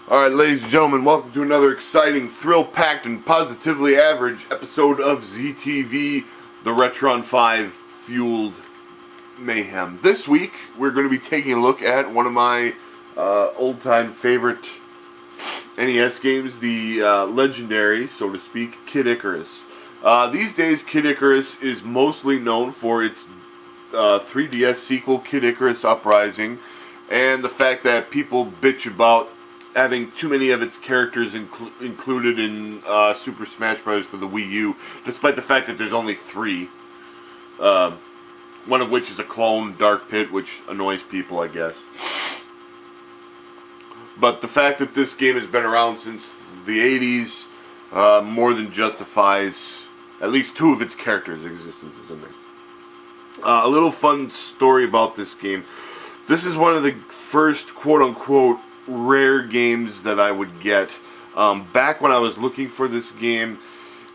Alright, ladies and gentlemen, welcome to another exciting, thrill-packed, and positively average episode of ZTV, the Retron 5 Fueled Mayhem. This week, we're going to be taking a look at one of my old-time favorite NES games, the legendary, so to speak, Kid Icarus. These days, Kid Icarus is mostly known for its 3DS sequel, Kid Icarus Uprising, and the fact that people bitch about having too many of its characters included in Super Smash Bros. For the Wii U, despite the fact that there's only 3. One of which is a clone, Dark Pit, which annoys people, I guess. But the fact that this game has been around since the 80s more than justifies at least 2 of its characters' existences in there. A little fun story about this game. This is one of the first quote-unquote rare games that I would get. Back when I was looking for this game,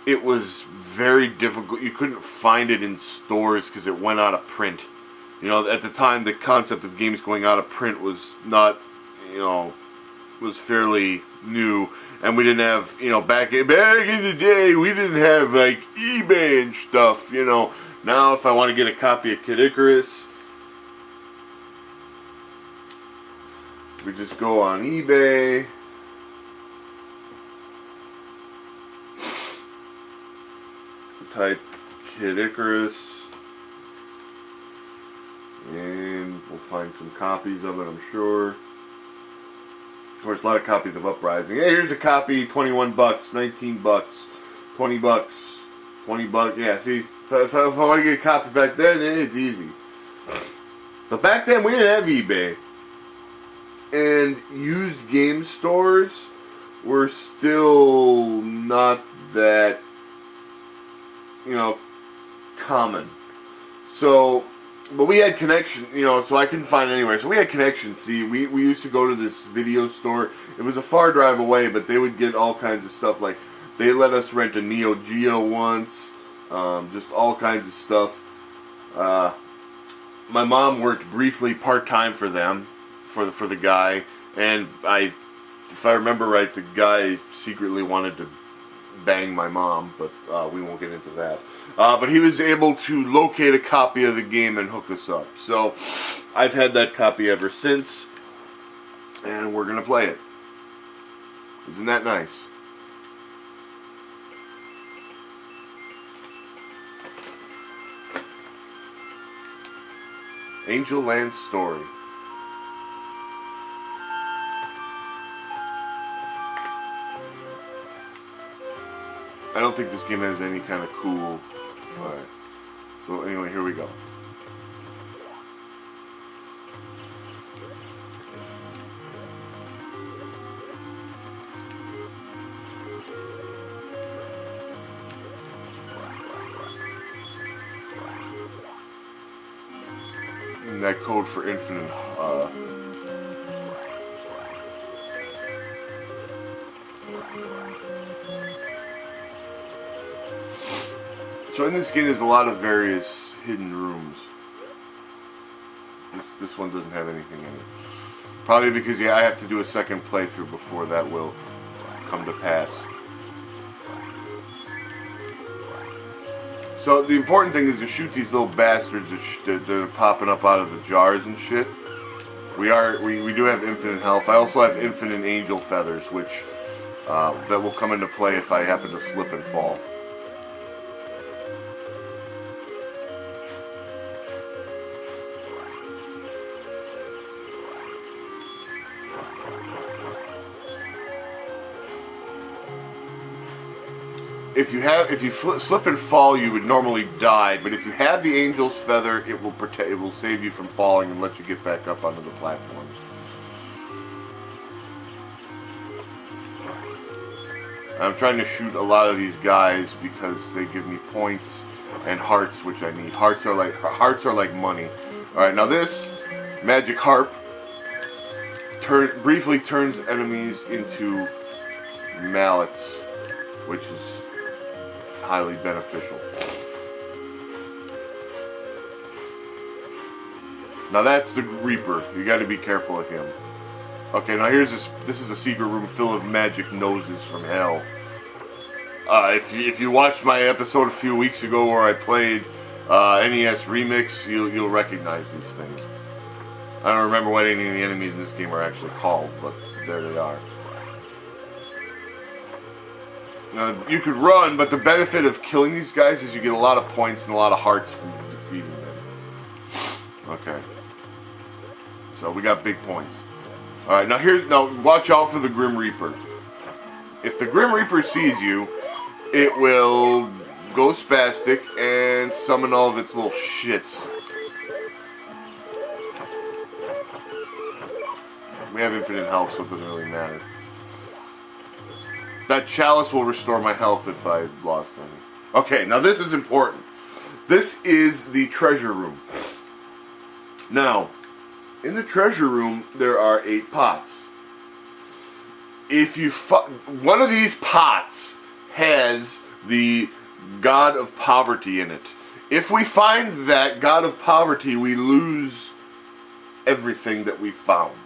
it was very difficult. You couldn't find it in stores because it went out of print. You know, at the time, the concept of games going out of print was not, was fairly new. And we didn't have, back in the day, we didn't have, like, eBay and stuff, Now, if I want to get a copy of Kid Icarus, we just go on eBay, type Kid Icarus, and we'll find some copies of it, I'm sure. Of course, a lot of copies of Uprising. Hey, here's a copy, 21 bucks, 19 bucks, 20 bucks, 20 bucks. Yeah, see, if I want to get a copy back then, it's easy. But back then, we didn't have eBay. And used game stores were still not that, common. So, but we had connection, so I couldn't find it anywhere. So we had connection. See, we used to go to this video store. It was a far drive away, but they would get all kinds of stuff. Like, they let us rent a Neo Geo once, just all kinds of stuff. My mom worked briefly part-time for them. For the guy, and if I remember right, the guy secretly wanted to bang my mom, but we won't get into that. But he was able to locate a copy of the game and hook us up. So I've had that copy ever since, and we're gonna play it. Isn't that nice? Angel Land Story. I don't think this game has any kind of cool... Alright. So anyway, here we go. And that code for infinite... So in this game, there's a lot of various hidden rooms. This one doesn't have anything in it. Probably because, I have to do a second playthrough before that will come to pass. So the important thing is to shoot these little bastards that are popping up out of the jars and shit. We do have infinite health. I also have infinite angel feathers, which that will come into play if I happen to slip and fall. If you slip and fall, you would normally die. But if you have the angel's feather, it will save you from falling and let you get back up onto the platforms. I'm trying to shoot a lot of these guys because they give me points and hearts, which I need. Hearts are like money. All right, now this magic harp briefly turns enemies into mallets, which is highly beneficial. Now that's the Reaper. You got to be careful of him. Okay, now here's this. This is a secret room full of magic noses from hell. If you watched my episode a few weeks ago where I played NES Remix, you'll recognize these things. I don't remember what any of the enemies in this game are actually called, but there they are. Now, you could run, but the benefit of killing these guys is you get a lot of points and a lot of hearts from defeating them. Okay. So we got big points. Alright, now watch out for the Grim Reaper. If the Grim Reaper sees you, it will go spastic and summon all of its little shits. We have infinite health, so it doesn't really matter. That chalice will restore my health if I lost any. Okay, now this is important. This is the treasure room. Now, in the treasure room, there are 8 pots. If you one of these pots has the God of Poverty in it. If we find that God of Poverty, we lose everything that we found.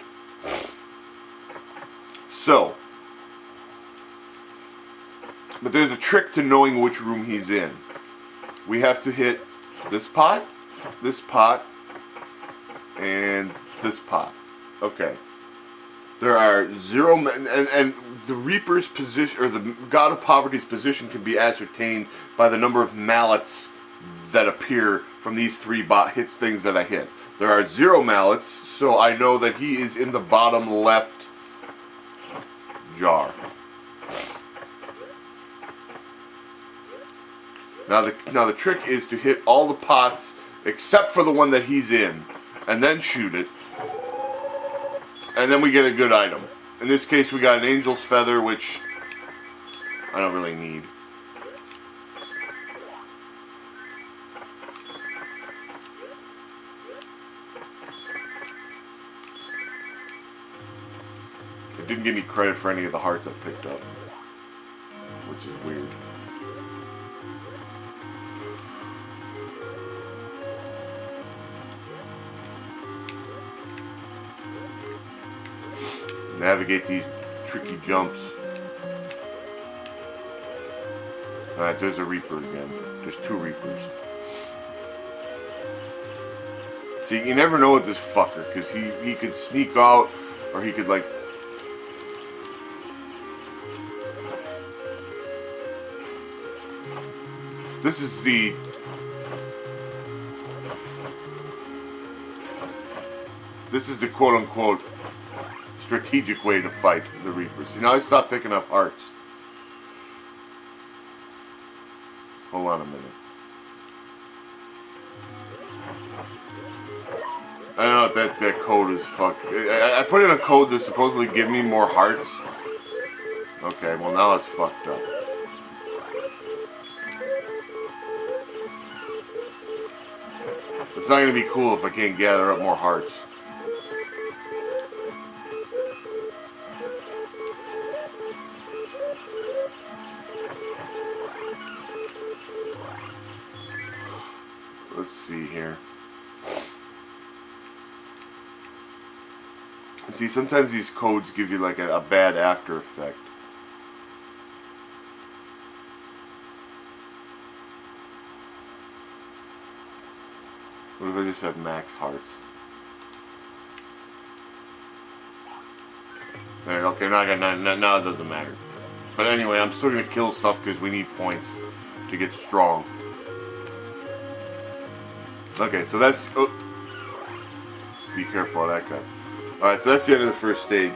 So, but there's a trick to knowing which room he's in. We have to hit this pot, and this pot. Okay. There are 0, and the Reaper's position, or the God of Poverty's position, can be ascertained by the number of mallets that appear from these 3 hit things that I hit. There are 0 mallets, so I know that he is in the bottom left jar. Now the trick is to hit all the pots except for the one that he's in, and then shoot it. And then we get a good item. In this case, we got an angel's feather, which I don't really need. It didn't give me credit for any of the hearts I picked up, which is weird. Navigate these tricky jumps. Alright, there's a Reaper again. There's 2 Reapers. See, you never know with this fucker, because he could sneak out, or he could, like... This is the... quote-unquote strategic way to fight the Reapers. See, now I stopped picking up hearts. Hold on a minute. I don't know if that code is fucked. I put in a code that supposedly give me more hearts. Okay, well now it's fucked up. It's not gonna be cool if I can't gather up more hearts. Let's see here. See, sometimes these codes give you like a bad after effect. What if I just have max hearts? There, okay, now it doesn't matter. But anyway, I'm still gonna kill stuff because we need points to get strong. Okay, so that's... Oh. Be careful of that guy. Alright, so that's the end of the first stage.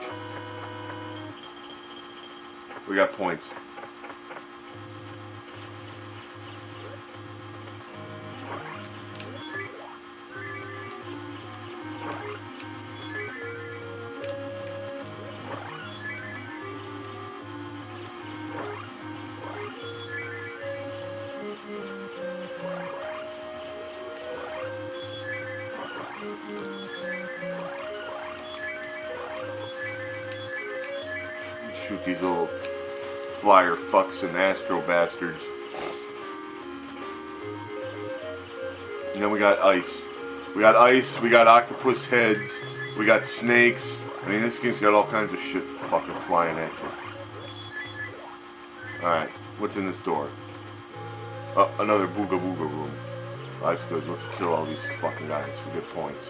We got points. Shoot these little flyer fucks and astro bastards. And then we got ice. We got ice, we got octopus heads, we got snakes, I mean, this game's got all kinds of shit fucking flying at you. Alright, what's in this door? Oh, another booga booga room. That's good. Let's kill all these fucking guys. We get points.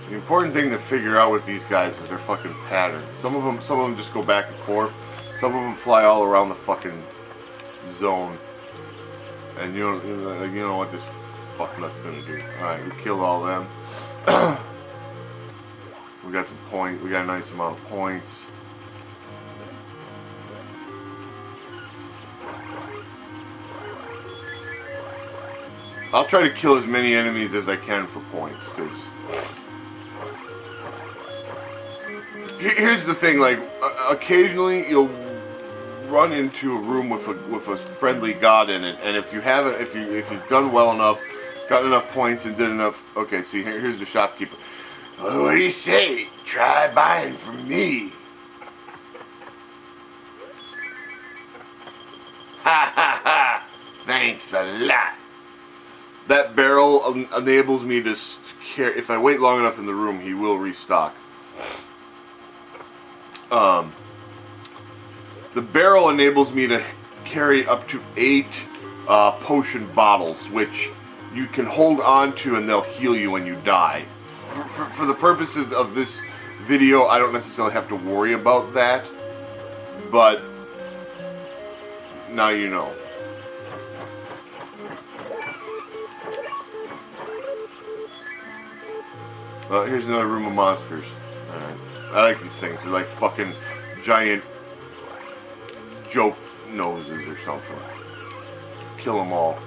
The important thing to figure out with these guys is their fucking pattern. Some of them just go back and forth. Some of them fly all around the fucking zone. And you know what this fucknut's gonna do. Alright, we killed all them. We got some points. We got a nice amount of points. I'll try to kill as many enemies as I can for points, because here's the thing, like, occasionally you'll run into a room with a friendly god in it, and if you've done well enough, got enough points and did enough, okay, see, here's the shopkeeper. Well, what do you say? Try buying from me. Ha ha ha! Thanks a lot. That barrel enables me to carry. If I wait long enough in the room, he will restock. The barrel enables me to carry up to 8 potion bottles, which you can hold on to and they'll heal you when you die. For the purposes of this video, I don't necessarily have to worry about that, but now you know. Here's another room of monsters. Alright. I like these things. They're like fucking giant joke noses or something. Kill them all.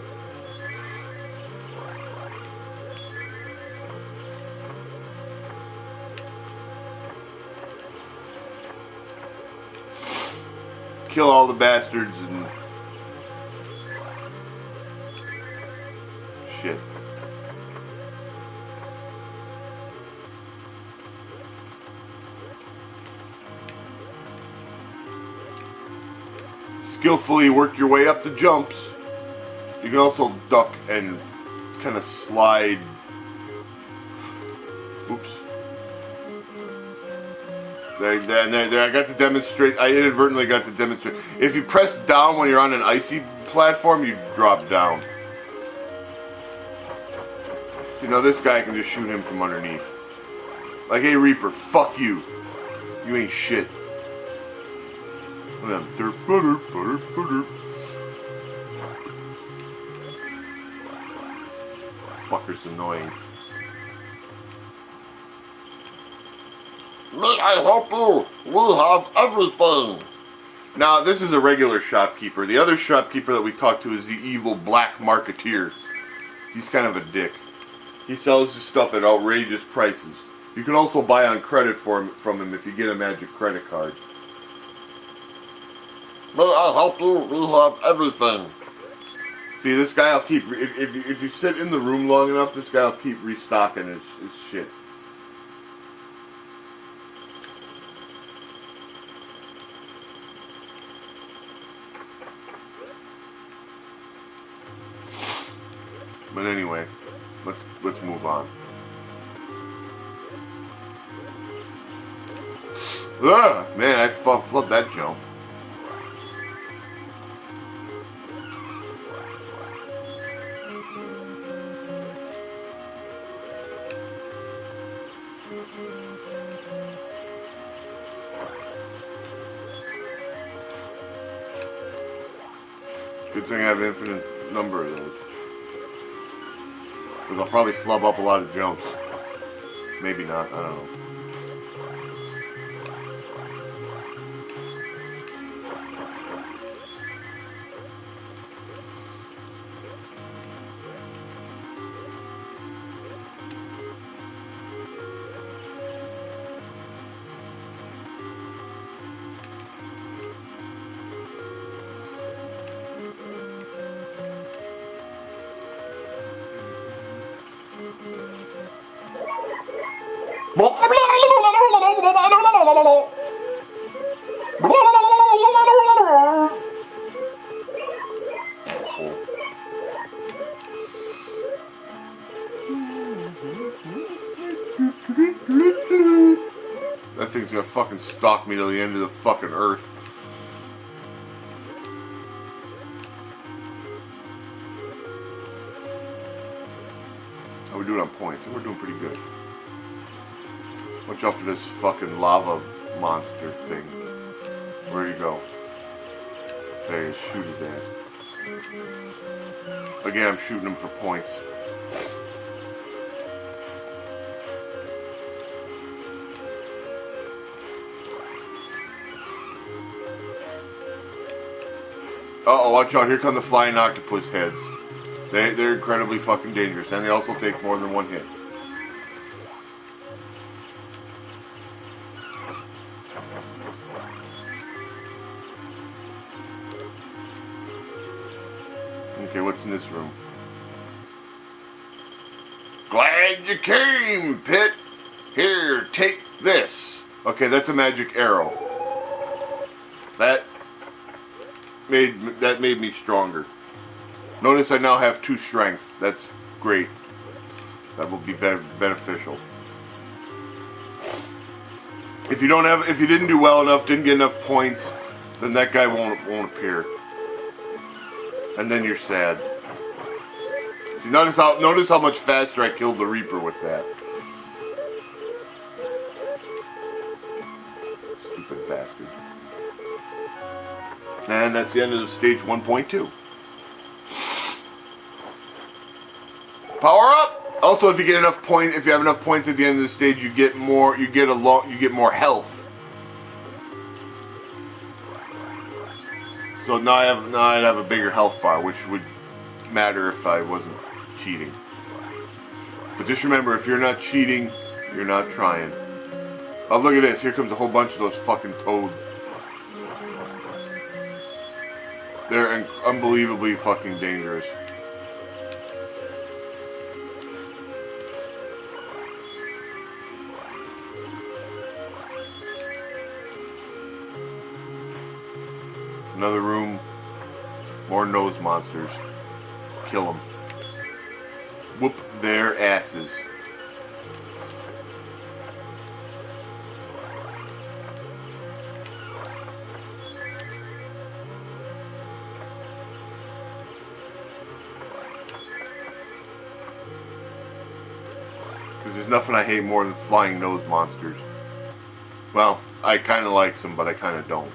Kill all the bastards and shit. Skillfully work your way up the jumps. You can also duck and kind of slide. Oops. There, I got to demonstrate. I inadvertently got to demonstrate. If you press down when you're on an icy platform, you drop down. See, now this guy can just shoot him from underneath. Like, hey Reaper, fuck you. You ain't shit. Fucker's annoying. May I help you? We have everything. Now, this is a regular shopkeeper. The other shopkeeper that we talked to is the evil black marketeer. He's kind of a dick. He sells his stuff at outrageous prices. You can also buy on credit from him if you get a magic credit card. May I help you? We have everything. See, this guy will keep... If you sit in the room long enough, this guy will keep restocking his shit. But anyway, let's move on. Ugh, man, I flubbed that jump. Good thing I have an infinite number of those. Because I'll probably flub up a lot of jumps. Maybe not, I don't know. Asshole. gonna fucking stalk me to the end of the fucking earth. How we doing on points? We're doing pretty good. Watch out for this fucking lava monster thing. Where'd he go? There he is. Shoot his ass. Again, I'm shooting him for points. Uh-oh, watch out. Here come the flying octopus heads. They're incredibly fucking dangerous, and they also take more than one hit. Okay, what's in this room? Glad you came, Pit. Here, take this. Okay, that's a magic arrow. That made me stronger. Notice I now have 2 strength. That's great. That will be beneficial. If you didn't do well enough, didn't get enough points, then that guy won't appear. And then you're sad. See, notice how much faster I killed the Reaper with that. Stupid bastard. And that's the end of stage 1.2. Power up. Also, if you get enough points, if you have enough points at the end of the stage, you get more. You get more health. So now I'd have a bigger health bar, which would matter if I wasn't cheating. But just remember, if you're not cheating, you're not trying. Oh, look at this. Here comes a whole bunch of those fucking toads. They're unbelievably fucking dangerous. Another room. More nose monsters. Kill them. Whoop their asses. Because there's nothing I hate more than flying nose monsters. Well, I kind of like them, but I kind of don't.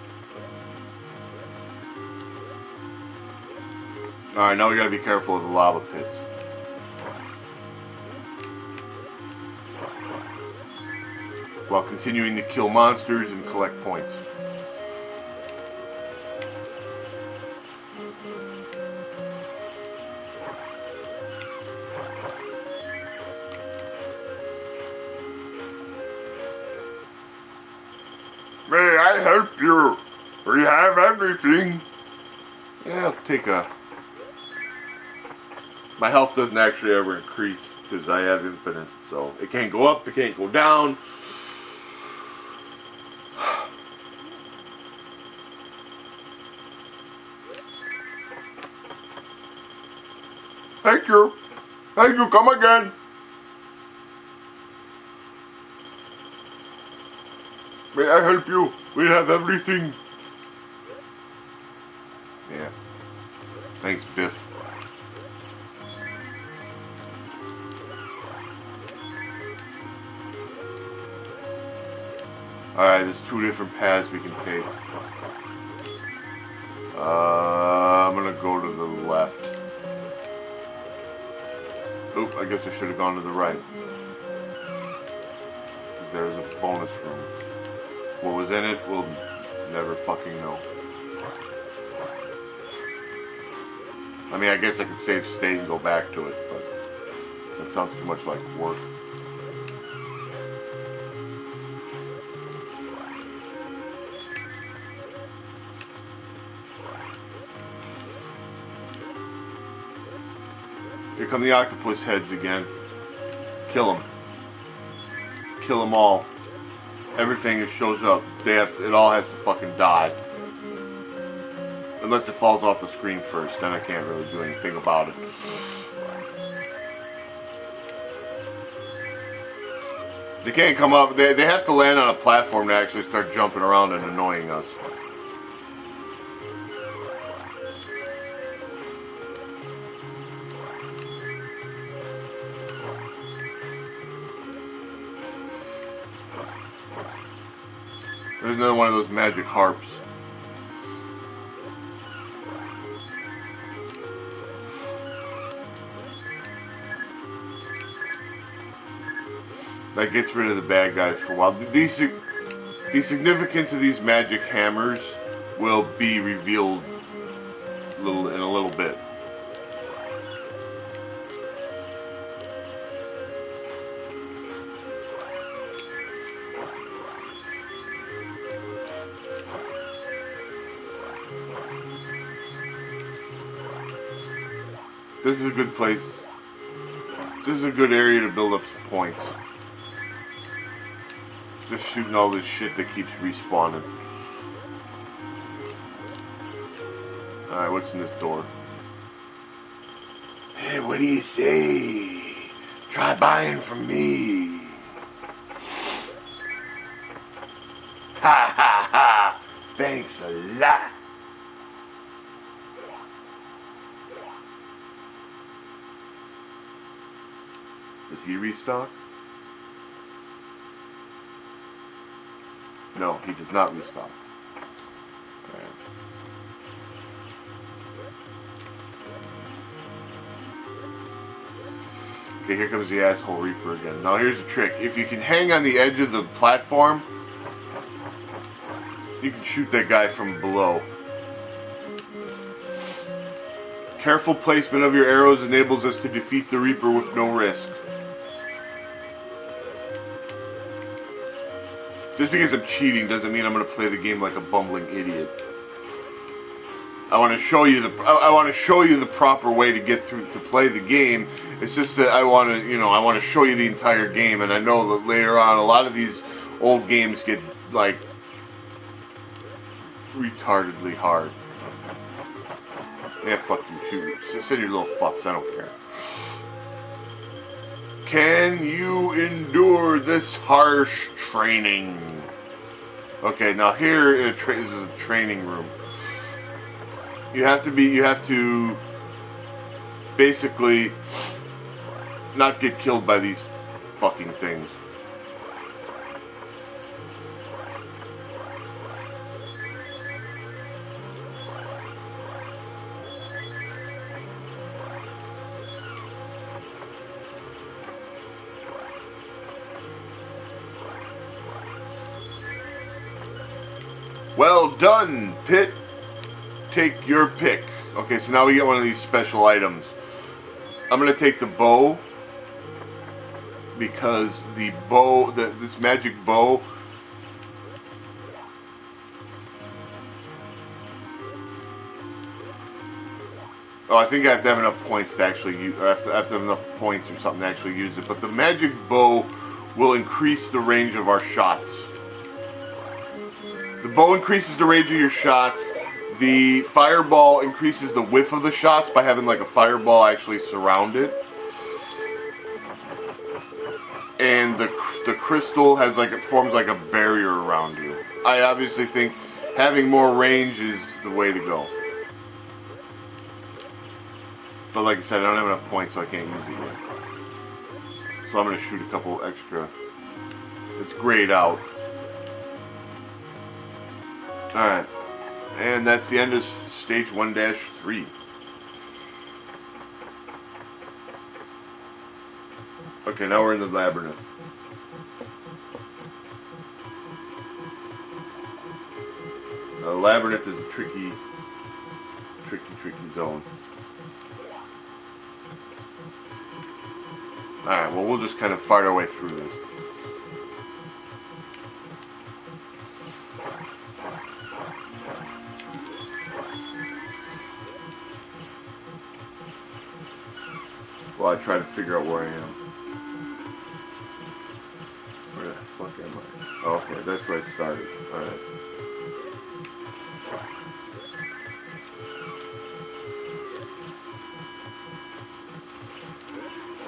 Alright, now we gotta be careful of the lava pits. While continuing to kill monsters and collect points. May I help you? We have everything. Yeah, I'll take a... My health doesn't actually ever increase because I have infinite, so it can't go up, it can't go down. Thank you. Thank you. Come again. May I help you? We have everything. Yeah. Thanks, Biff. Alright, there's 2 different paths we can take. I'm gonna go to the left. Oop, I guess I should have gone to the right. Because there's a bonus room. What was in it, we'll never fucking know. I mean, I guess I could save state and go back to it, but that sounds too much like work. Here come the octopus heads again. Kill them. Kill them all. Everything that shows up, it all has to fucking die. Unless it falls off the screen first, then I can't really do anything about it. They can't come up. They have to land on a platform to actually start jumping around and annoying us. There's another one of those magic harps. That gets rid of the bad guys for a while. The significance of these magic hammers will be revealed in a little bit. This is a good place. This is a good area to build up some points. Just shooting all this shit that keeps respawning. Alright, what's in this door? Hey, what do you say? Try buying from me. Ha ha ha! Thanks a lot. Does he restock? No, he does not restock. Alright. Okay, here comes the asshole Reaper again. Now here's the trick. If you can hang on the edge of the platform, you can shoot that guy from below. Careful placement of your arrows enables us to defeat the Reaper with no risk. Just because I'm cheating doesn't mean I'm going to play the game like a bumbling idiot. I want to show you the proper way to get through to play the game. It's just that I want to show you the entire game, and I know that later on a lot of these old games get like retardedly hard. Yeah, fuck you, shoot. Sit your little fucks, I don't care. Can you endure this harsh training? Okay, now here is a training room. You have to basically not get killed by these fucking things. Well done, Pit. Take your pick. Okay, so now we get one of these special items. I'm gonna take the bow because this magic bow. Oh, I think I have to have enough points to actually use. I have to have enough points or something to actually use it. But the magic bow will increase the range of our shots. The bow increases the range of your shots. The fireball increases the width of the shots by having like a fireball actually surround it. And the crystal has it forms like a barrier around you. I obviously think having more range is the way to go. But like I said, I don't have enough points, so I can't use it yet. So I'm going to shoot a couple extra. It's grayed out. Alright. And that's the end of stage 1-3. Okay, now we're in the labyrinth. The labyrinth is a tricky zone. Alright, well, we'll just kind of fight our way through this. While I try to figure out where I am. Where the fuck am I? Oh, okay, that's where I started. Alright.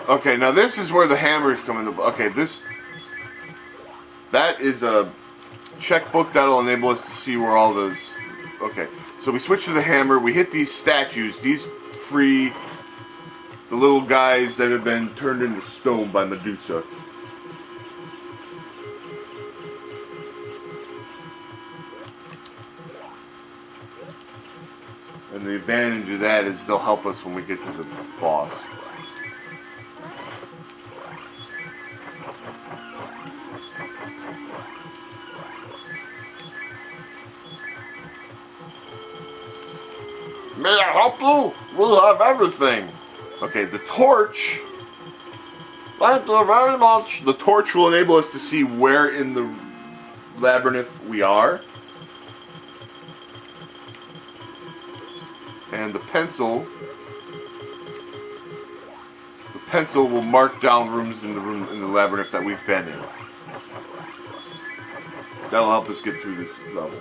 Okay, now this is where the hammers come into. Okay, this is a checkbook that'll enable us to see where all those... Okay, so we switch to the hammer. We hit these statues. These free the little guys that have been turned into stone by Medusa. And the advantage of that is they'll help us when we get to the boss. May I help you? We'll have everything. Okay, the torch. Thank you very much. The torch will enable us to see where in the labyrinth we are. And the pencil will mark down rooms in the labyrinth that we've been in. That'll help us get through this level.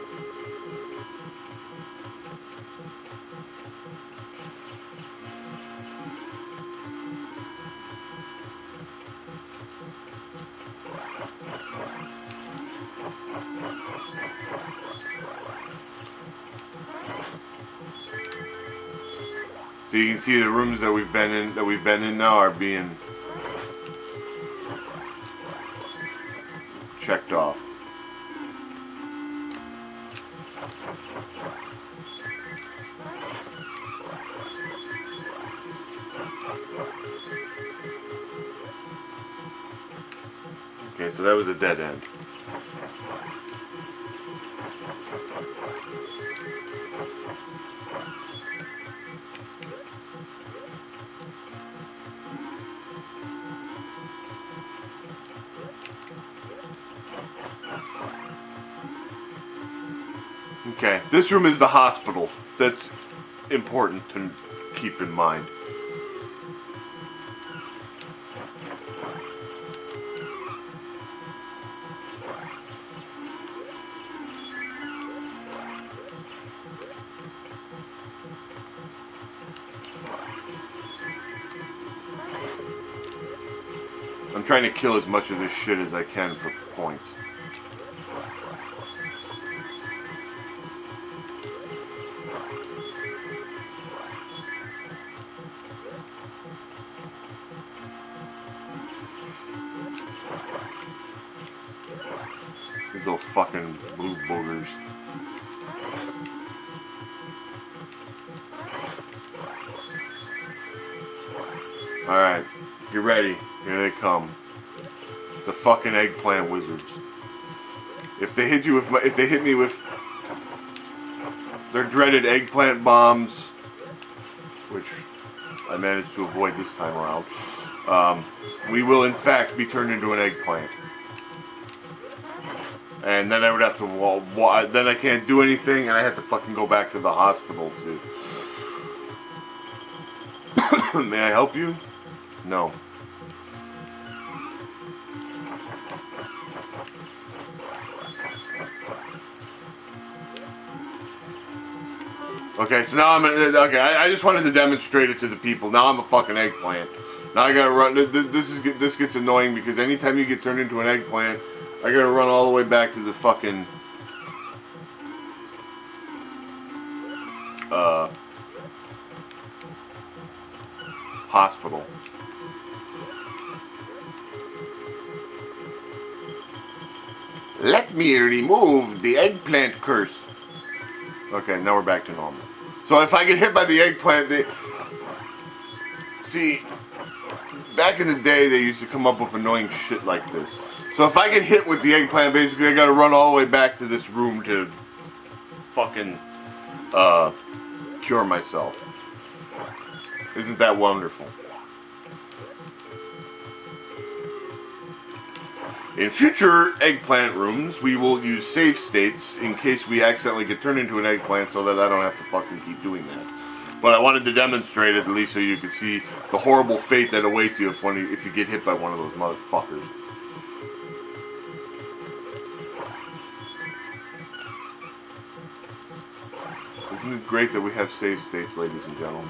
So you can see the rooms that we've been in now are being checked off. Okay, so that was a dead end. Okay, this room is the hospital. That's important to keep in mind. I'm trying to kill as much of this shit as I can for points. These little fucking blue boogers. Alright, get ready. Here they come. The fucking eggplant wizards. If they hit you with if they hit me with their dreaded eggplant bombs, which I managed to avoid this time around, we will in fact be turned into an eggplant. And then I would have to then I can't do anything, and I have to fucking go back to the hospital to. May I help you? No. Okay, so now I just wanted to demonstrate it to the people. Now I'm a fucking eggplant. Now I gotta run. This gets annoying because anytime you get turned into an eggplant, I gotta run all the way back to the fucking hospital. Let me remove the eggplant curse. Okay, now we're back to normal. So if I get hit by the eggplant, see, back in the day they used to come up with annoying shit like this. So if I get hit with the eggplant, basically I gotta run all the way back to this room to fucking cure myself. Isn't that wonderful? In future eggplant rooms, we will use save states in case we accidentally get turned into an eggplant so that I don't have to fucking keep doing that. But I wanted to demonstrate it at least so you can see the horrible fate that awaits you if you get hit by one of those motherfuckers. Isn't it great that we have save states, ladies and gentlemen?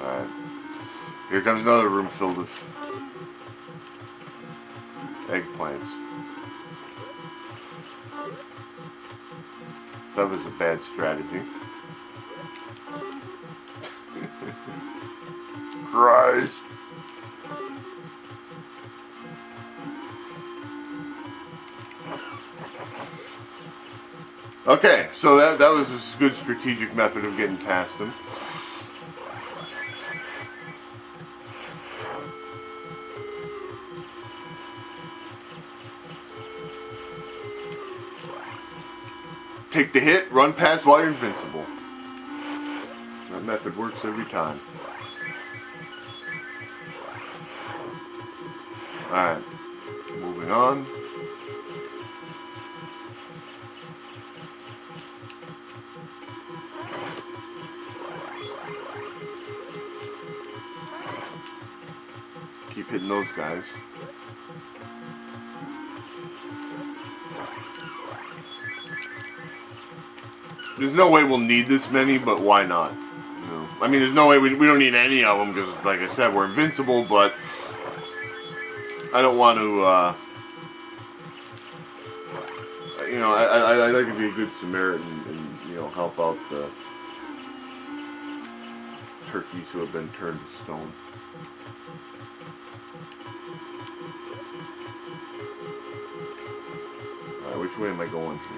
Alright. Here comes another room filled with eggplants. That was a bad strategy. Christ. Okay, so that was a good strategic method of getting past them. Take the hit, run past while you're invincible. That method works every time. Alright, moving on. Keep hitting those guys. There's no way we'll need this many, but why not? You know, I mean, there's no way we don't need any of them because, like I said, we're invincible. But I don't want to. You know, I like to be a good Samaritan and help out the turkeys who have been turned to stone. All right, which way am I going here?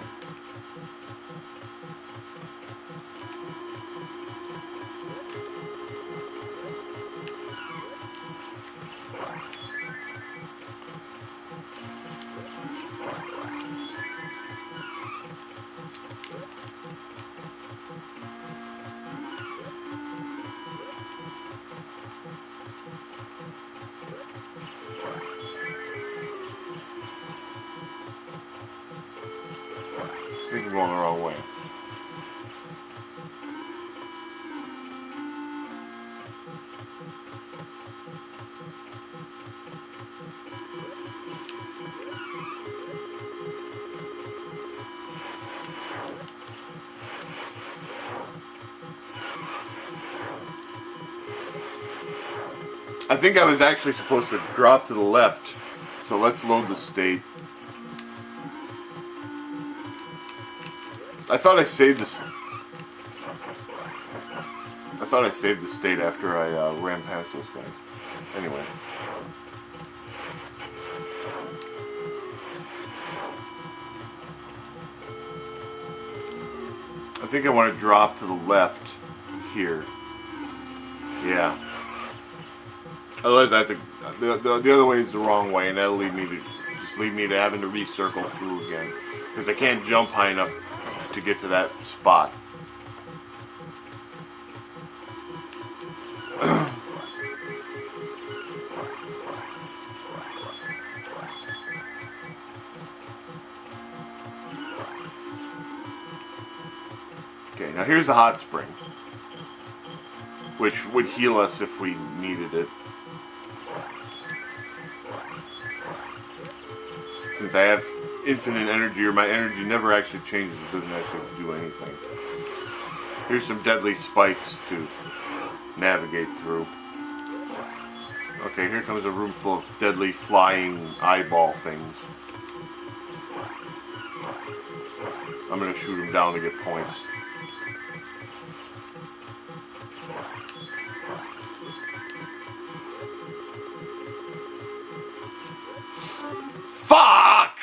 I think we're going the wrong way. I think I was actually supposed to drop to the left, so let's load the state. I thought I saved the state after I ran past those guys. Anyway. I think I want to drop to the left here. Yeah. Otherwise, I have to. The other way is the wrong way, and that'll lead me to having to recircle through again, because I can't jump high enough to get to that spot. Okay, now here's the hot spring, which would heal us if we needed it. Since I have infinite energy, or my energy never actually changes, it doesn't actually do anything. Here's some deadly spikes to navigate through. Okay, here comes a room full of deadly flying eyeball things. I'm gonna shoot them down to get points. Fuck!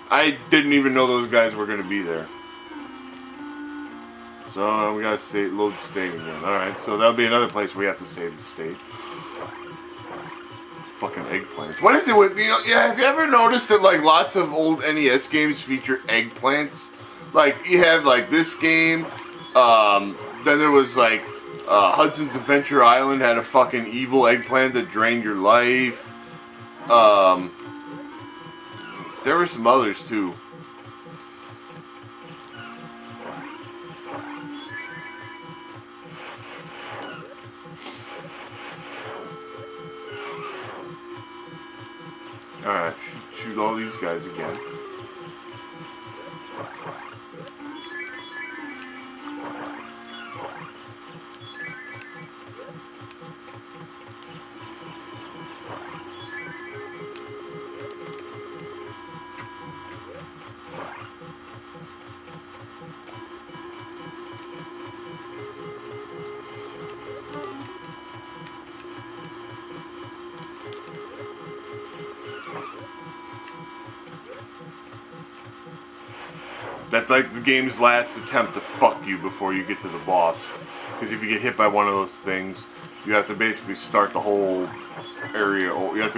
I didn't even know those guys were going to be there. So we got to load the state again. Alright, so that'll be another place we have to save the state. Fucking eggplants. What is it with, yeah, have you ever noticed that, like, lots of old NES games feature eggplants? Like, you have, like, this game, then there was, like, Hudson's Adventure Island had a fucking evil eggplant that drained your life. There were some others, too. Alright, shoot all these guys again. That's like the game's last attempt to fuck you before you get to the boss. Because if you get hit by one of those things, you have to basically start the whole area. You have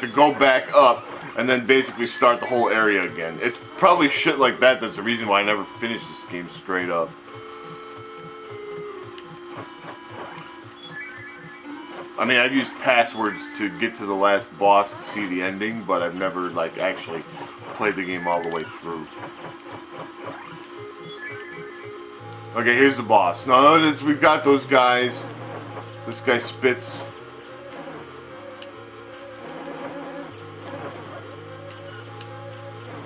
to go back up and then basically start the whole area again. It's probably shit like that that's the reason why I never finished this game straight up. I mean, I've used passwords to get to the last boss to see the ending, but I've never, like, actually played the game all the way through. Okay, here's the boss. Now notice we've got those guys. This guy spits.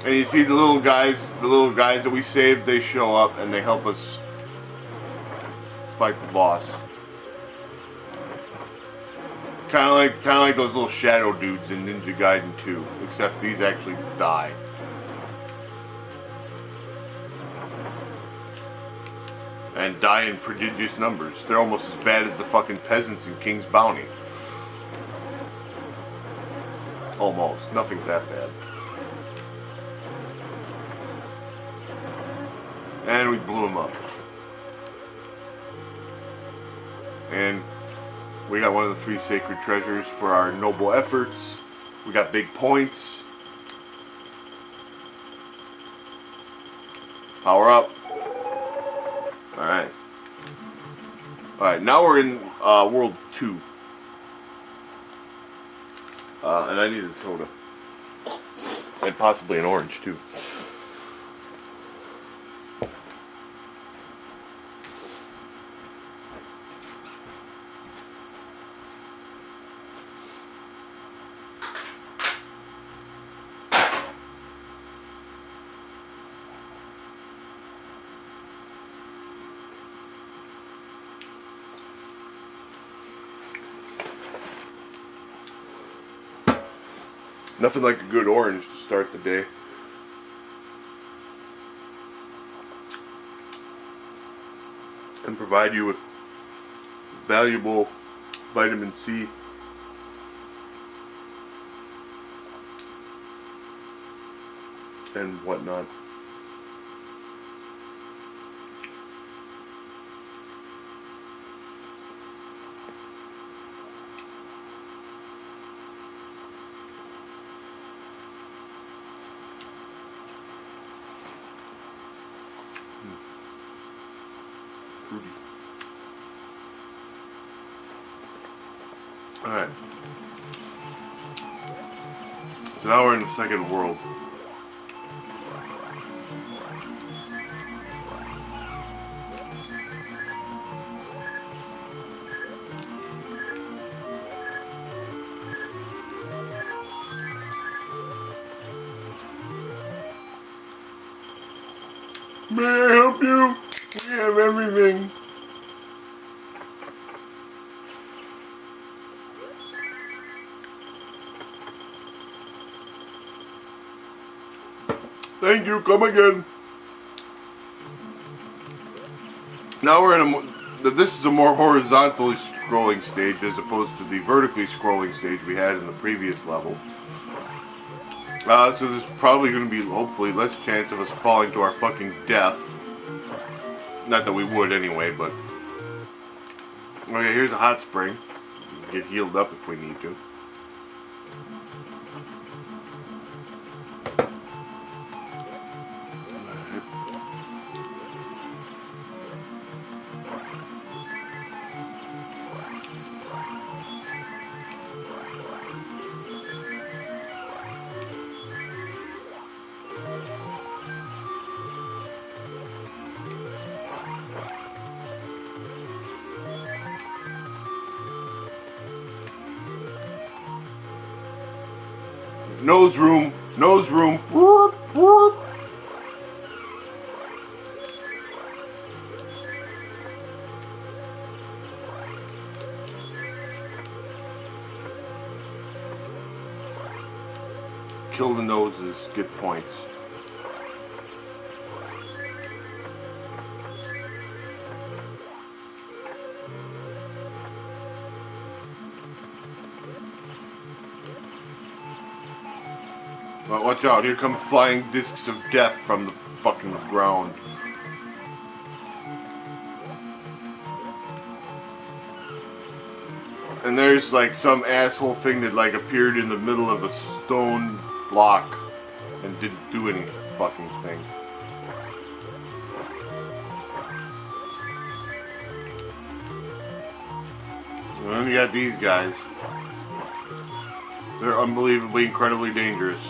And you see the little guys that we saved, they show up and they help us fight the boss. Kind of like those little shadow dudes in Ninja Gaiden 2, except these actually die. And die in prodigious numbers. They're almost as bad as the fucking peasants in King's Bounty. Almost. Nothing's that bad. And we blew him up. And we got one of the 3 sacred treasures for our noble efforts. We got big points. Power up. Alright. Alright, now we're in World 2. And I need a soda. And possibly an orange, too. Nothing like a good orange to start the day. And provide you with valuable vitamin C. And whatnot. Fruity. Alright. So now we're in the second world. May I help you? We have everything. Thank you, come again. Now we're in this is a more horizontally scrolling stage as opposed to the vertically scrolling stage we had in the previous level. So there's probably going to be, hopefully, less chance of us falling to our fucking death. Not that we would anyway, but... Okay, here's a hot spring. We can get healed up if we need to. Nose room. Nose room. Whoop, whoop. Kill the noses, get points. Well, watch out, here come flying discs of death from the fucking ground. And there's like some asshole thing that like appeared in the middle of a stone block and didn't do any fucking thing. And then you got these guys. They're unbelievably, incredibly dangerous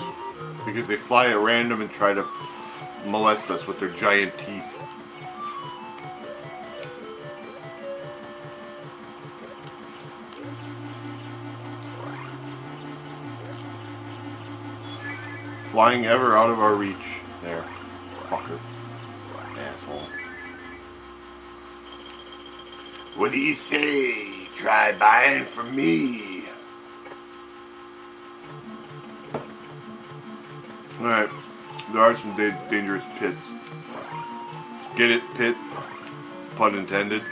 because they fly at random and try to molest us with their giant teeth. Flying ever out of our reach. There. Fucker. Asshole. What do you say? Try buying from me. Alright. There are some dangerous pits. Get it? Pit? Pun intended.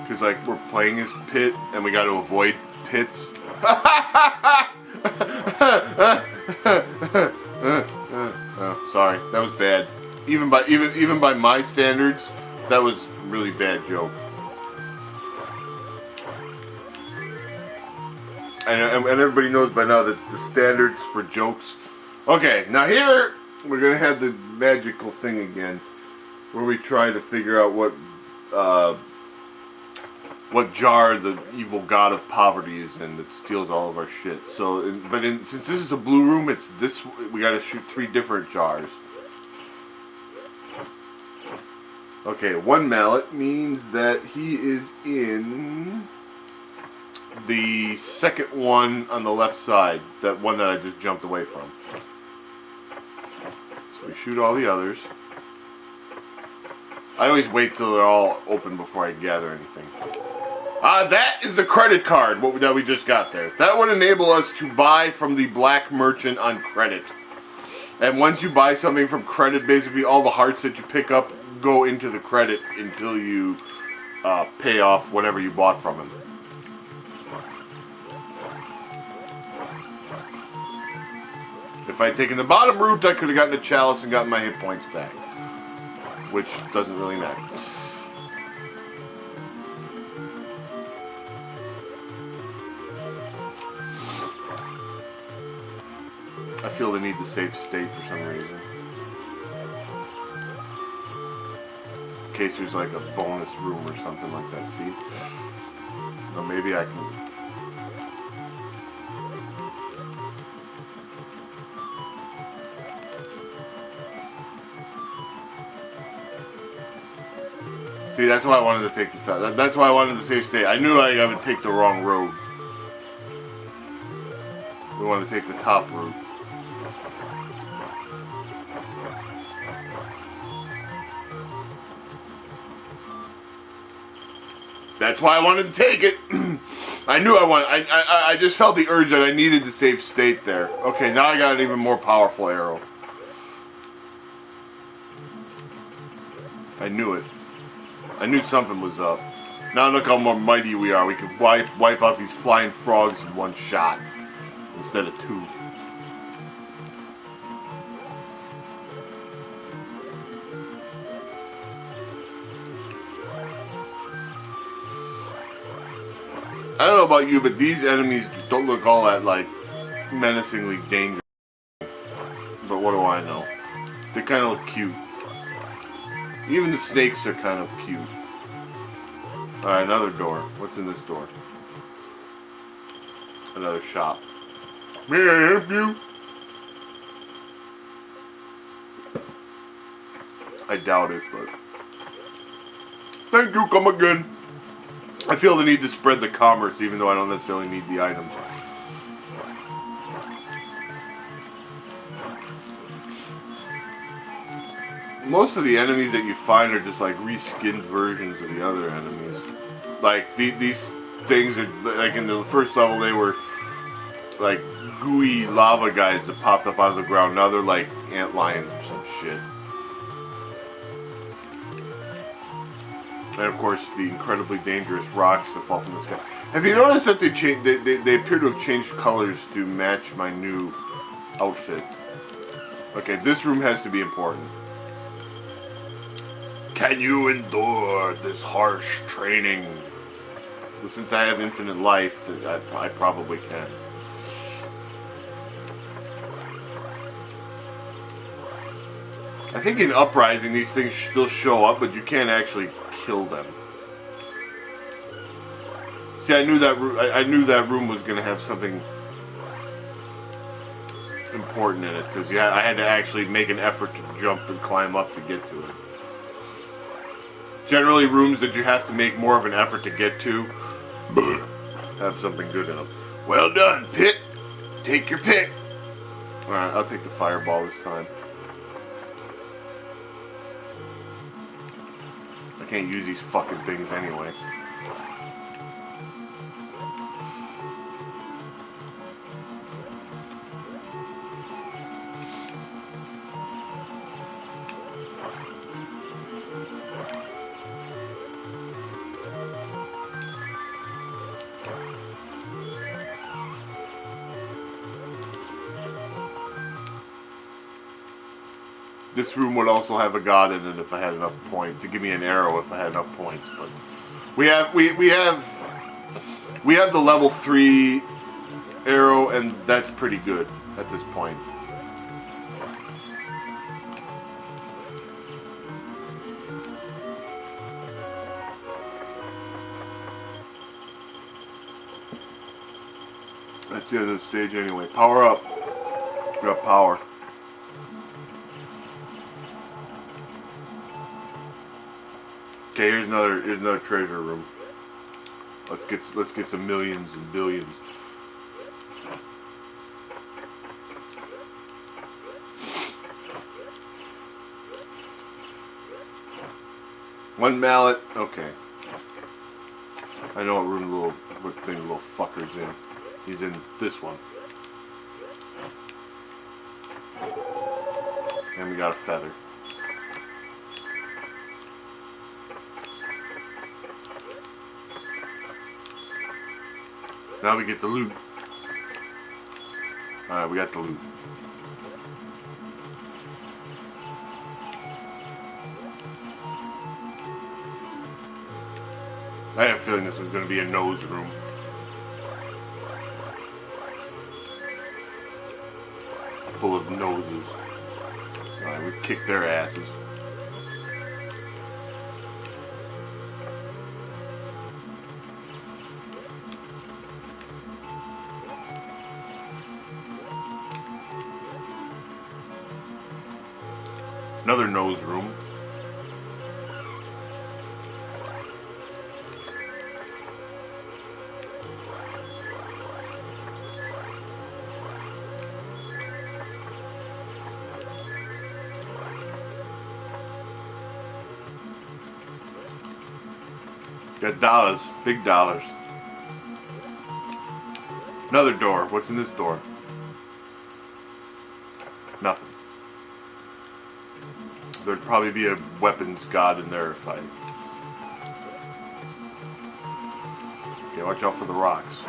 Because, like, we're playing as Pit and we gotta avoid pits. Oh, sorry, that was bad. Even by my standards, that was a really bad joke. And everybody knows by now that the standards for jokes. Okay, now here we're gonna have the magical thing again, where we try to figure out what jar the evil god of poverty is in that steals all of our shit. So, since this is a blue room, it's this. We got to shoot 3 different jars. Okay, 1 mallet means that he is in the second one on the left side. That one that I just jumped away from. So we shoot all the others. I always wait till they're all open before I gather anything. That is the credit card that we just got there. That would enable us to buy from the black merchant on credit. And once you buy something from credit, basically all the hearts that you pick up go into the credit until you pay off whatever you bought from him. If I had taken the bottom route, I could have gotten a chalice and gotten my hit points back. Which doesn't really matter. I feel the need to save state for some reason. In case there's like a bonus room or something like that, see? Or maybe I can... See, that's why I wanted to take the top. That's why I wanted to save state. I knew I would take the wrong road. We want to take the top route. That's why I wanted to take it. I knew I just felt the urge that I needed to save state there. Okay, now I got an even more powerful arrow. I knew it. I knew something was up. Now look how more mighty we are. We can wipe out these flying frogs in one shot instead of 2. I don't know about you, but these enemies don't look all that, like, menacingly dangerous. But what do I know? They kind of look cute. Even the snakes are kind of cute. Alright, another door. What's in this door? Another shop. May I help you? I doubt it, but... Thank you, come again. I feel the need to spread the commerce, even though I don't necessarily need the items. most of the enemies that you find are just like reskinned versions of the other enemies. Like these things are like in the first level they were like gooey lava guys that popped up out of the ground. Now they're like ant lions or some shit. And of course the incredibly dangerous rocks that fall from the sky. Have you noticed that they appear to have changed colors to match my new outfit? Okay, this room has to be important. Can you endure this harsh training? Well, since I have infinite life, I probably can. I think in Uprising these things still show up, but you can't actually kill them. See, I knew that room was going to have something important in it, because I had to actually make an effort to jump and climb up to get to it. Generally, rooms that you have to make more of an effort to get to have something good in them. Well done, Pit. Take your pick. Alright, I'll take the fireball this time. I can't use these fucking things anyway. This room would also have a god in it if I had enough points, to give me an arrow if I had enough points. But we have the level 3 arrow, and that's pretty good at this point. That's the end of the stage anyway. Power up. We got power. Okay, here's another treasure room. Let's get some millions and billions. One mallet. Okay. I know what thing the little fucker's in. He's in this one. And we got a feather. Now we get the loot. Alright, we got the loot. I had a feeling this was going to be a nose room. Full of noses. Alright, we kicked their asses. Another nose room. Got dollars, big dollars. Another door. What's in this door? Nothing. There'd probably be a weapons god in there if I... Okay, watch out for the rocks.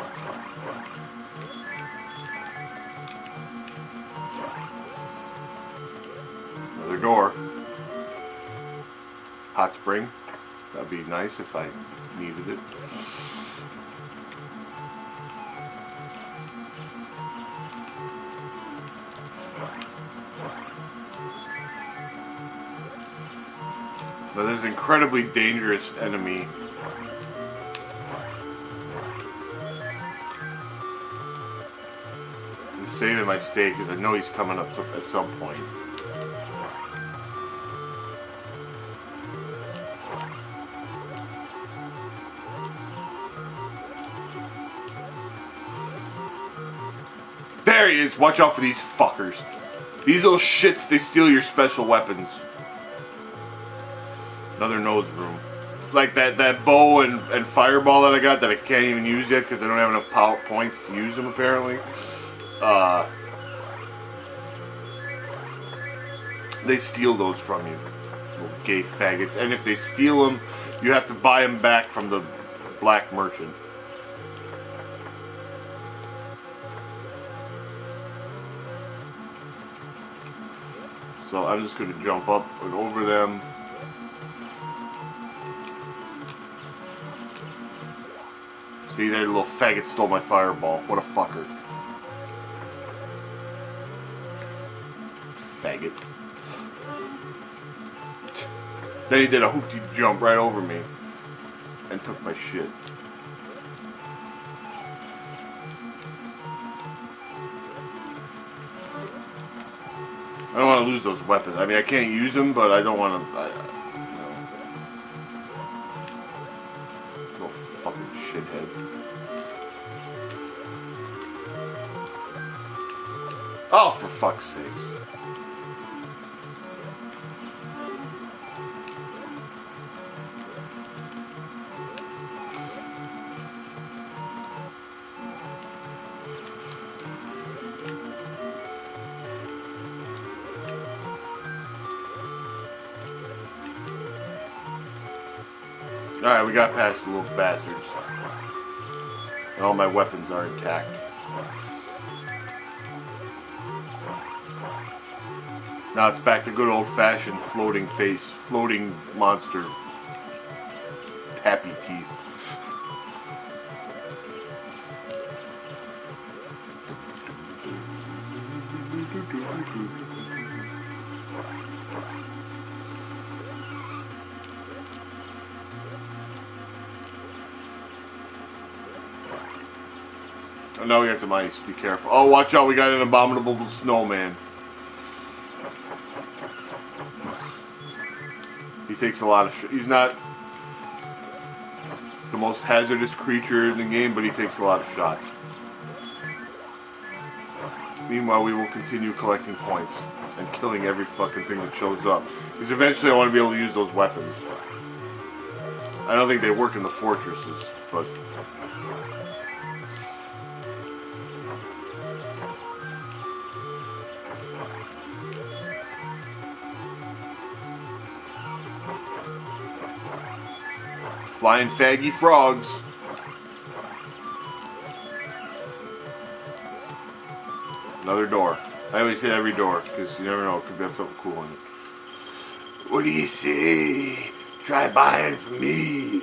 Another door. Hot spring. That'd be nice if I needed it. But there's an incredibly dangerous enemy. I'm saving my stake because I know he's coming up at some point. There he is! Watch out for these fuckers. These little shits, they steal your special weapons. Another nose room. Like that bow and fireball that I got that I can't even use yet because I don't have enough power points to use them apparently. They steal those from you, little gay faggots. And if they steal them, you have to buy them back from the black merchant. So I'm just going to jump up and over them. See, that little faggot stole my fireball. What a fucker. Faggot. Then he did a hoopty jump right over me and took my shit. I don't want to lose those weapons. I mean, I can't use them, but I don't want to. Little fucking shithead. Oh, for fuck's sakes. Alright, we got past the little bastards. And all my weapons are intact. Now it's back to good old-fashioned floating face, floating monster, happy teeth. Oh, now we got some ice. Be careful. Oh, watch out. We got an abominable snowman. He takes a lot of shit. He's not the most hazardous creature in the game, but he takes a lot of shots. Meanwhile, we will continue collecting points and killing every fucking thing that shows up. Because eventually I want to be able to use those weapons. I don't think they work in the fortresses, but... Flying faggy frogs. Another door. I always hit every door because you never know, it could have something cool in it. What do you say? Try buying from me.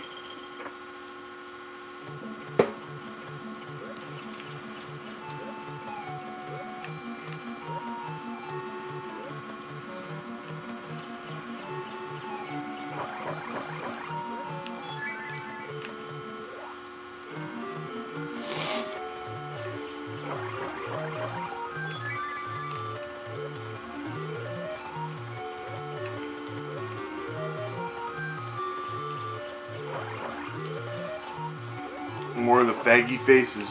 More of the faggy faces.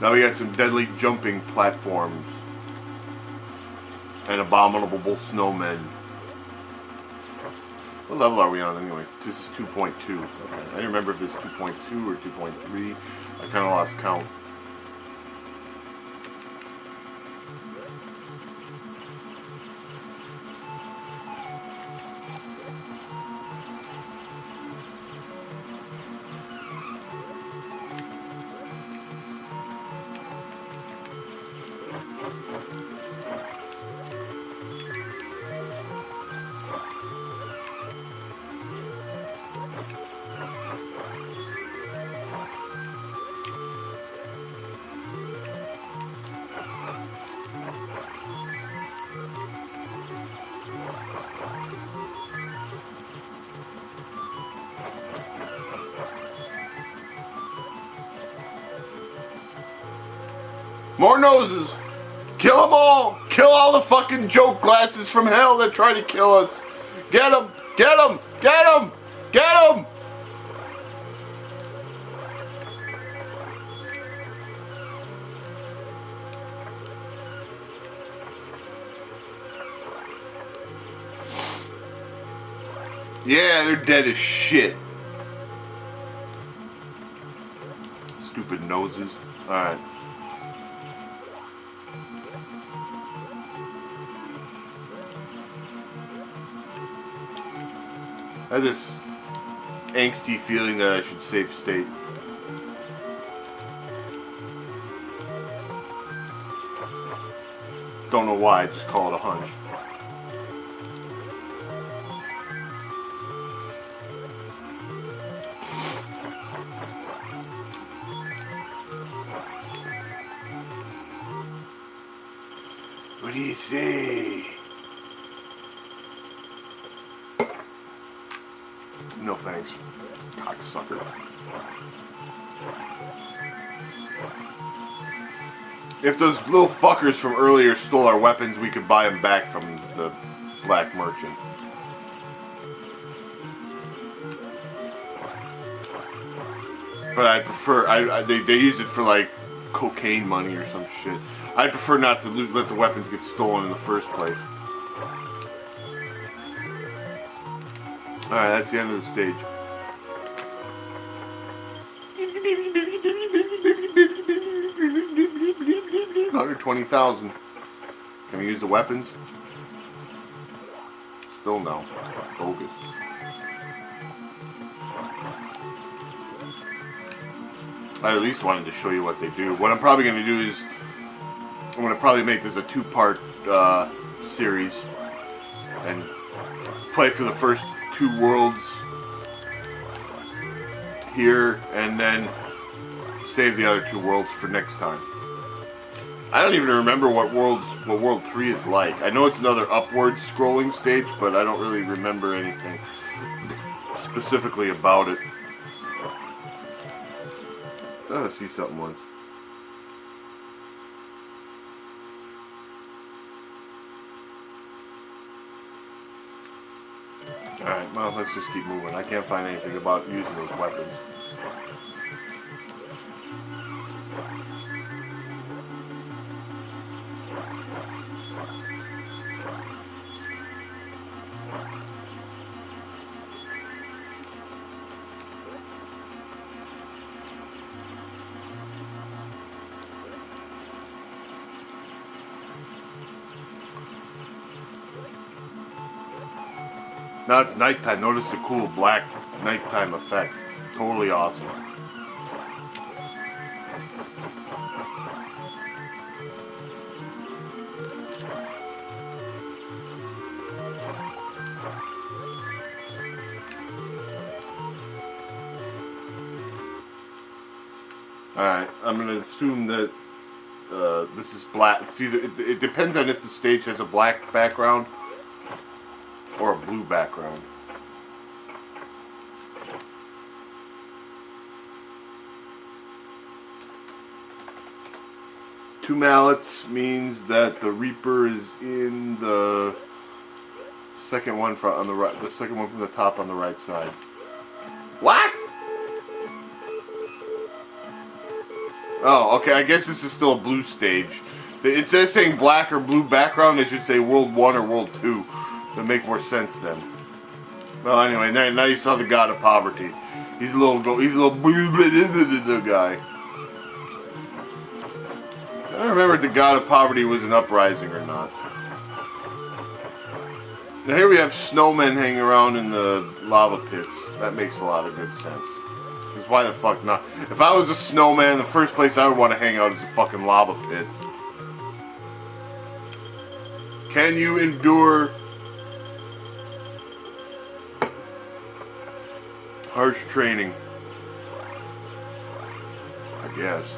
Now we got some deadly jumping platforms and abominable snowmen. What level are we on anyway? This is 2.2. Okay. I didn't remember if this is 2.2 or 2.3. I kind of lost count. More noses! Kill them all! Kill all the fucking joke glasses from hell that try to kill us! Get them! Get him! Get him! Get him! Yeah, they're dead as shit. Stupid noses. Alright. I had this angsty feeling that I should save state. Don't know why, I just call it a hunch. What do you say? No thanks, cocksucker. If those little fuckers from earlier stole our weapons, we could buy them back from the black merchant. But I prefer, they use it for like cocaine money or some shit. I'd prefer not to let the weapons get stolen in the first place. Alright, that's the end of the stage. $120,000. Can we use the weapons? Still no. Bogus. I at least wanted to show you what they do. What I'm probably going to do is I'm going to probably make this a two-part series and play through the first 2 worlds here and then save the other 2 worlds for next time. I don't even remember what World 3 is like. I know it's another upward scrolling stage, but I don't really remember anything specifically about it. I thought I see something once. Alright, well, let's just keep moving. I can't find anything about using those weapons. Now it's nighttime. Notice the cool black nighttime effect. Totally awesome. Alright, I'm going to assume that this is black. It's either, it depends on if the stage has a black background or a blue background. Two mallets means that the Reaper is in the second one from on the right. The second one from the top on the right side. What? Oh, okay. I guess this is still a blue stage. Instead of saying black or blue background, they should say World 1 or World 2. That make more sense then. Well, anyway, now you saw the God of Poverty. He's a little guy. I don't remember if the God of Poverty was an Uprising or not. Now here we have snowmen hanging around in the lava pits. That makes a lot of good sense. Because why the fuck not? If I was a snowman, the first place I would want to hang out is a fucking lava pit. Can you endure harsh training? I guess.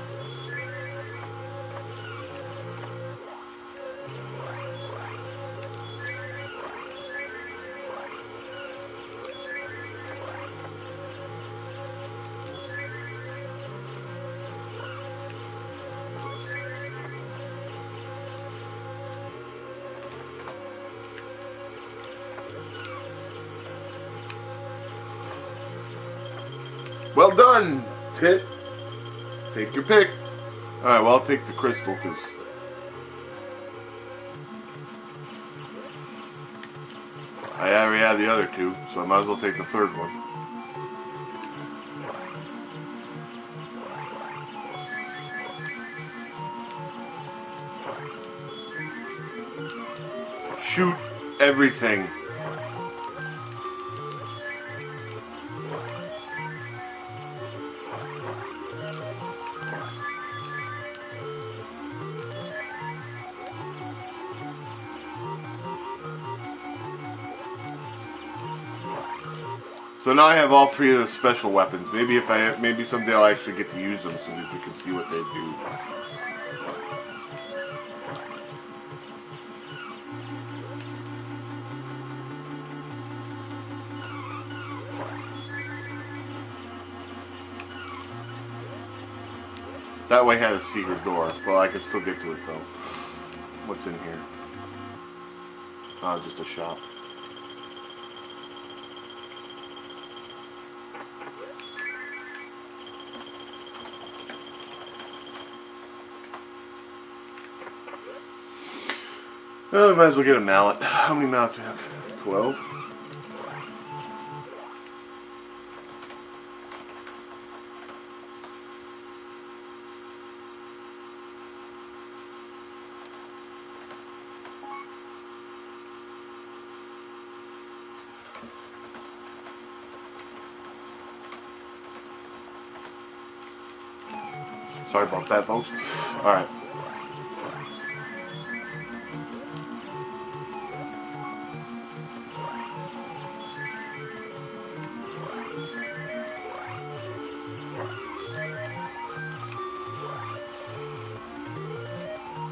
Well done, Pit. Take your pick. Alright, well, I'll take the crystal, because... I already had the other two, so I might as well take the third one. Shoot everything. So now I have all three of the special weapons. Maybe someday I'll actually get to use them so that you can see what they do. That way had a secret door. Well, I can still get to it though. What's in here? Oh, just a shop. Well, we might as well get a mallet. How many mallets do we have? 12? Sorry about that, folks. Alright.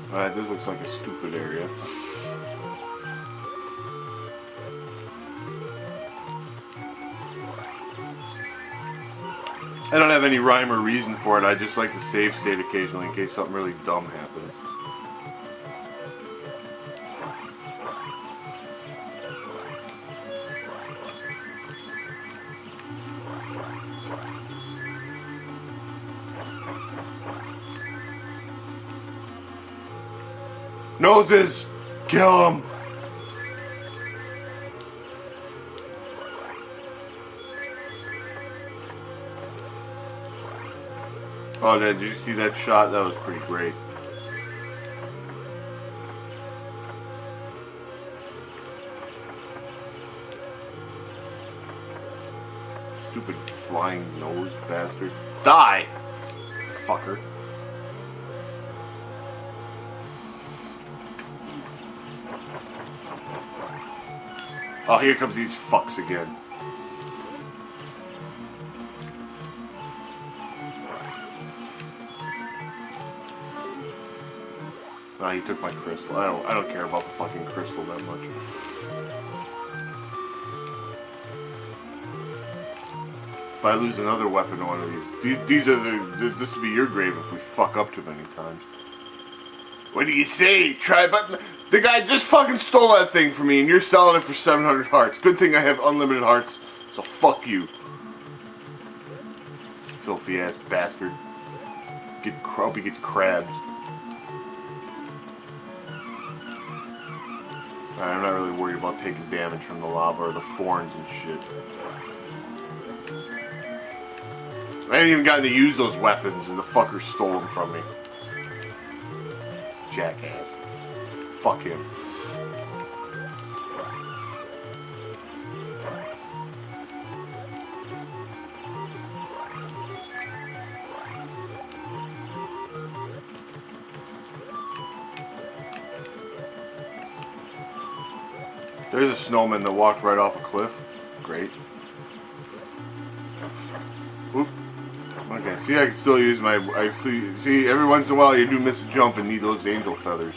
Alright, this looks like a stupid area. I don't have any rhyme or reason for it, I just like to save state occasionally in case something really dumb happens. Noses! Kill him! Oh, did you see that shot? That was pretty great. Stupid flying nose bastard. Die! Fucker. Oh, here comes these fucks again. Ah, he took my crystal. I don't care about the fucking crystal that much. If I lose another weapon to one of these are this will be your grave if we fuck up too many times. What do you say? Try button. The guy just fucking stole that thing from me, and you're selling it for 700 hearts. Good thing I have unlimited hearts, so fuck you. Filthy ass bastard. Hope he gets crabs. Alright, I'm not really worried about taking damage from the lava or the thorns and shit. I haven't even gotten to use those weapons, and the fucker stole them from me. Jackass. Fuck him. There's a snowman that walked right off a cliff. Great. Oop. Okay, see, I can still use my... See, every once in a while you do miss a jump and need those angel feathers.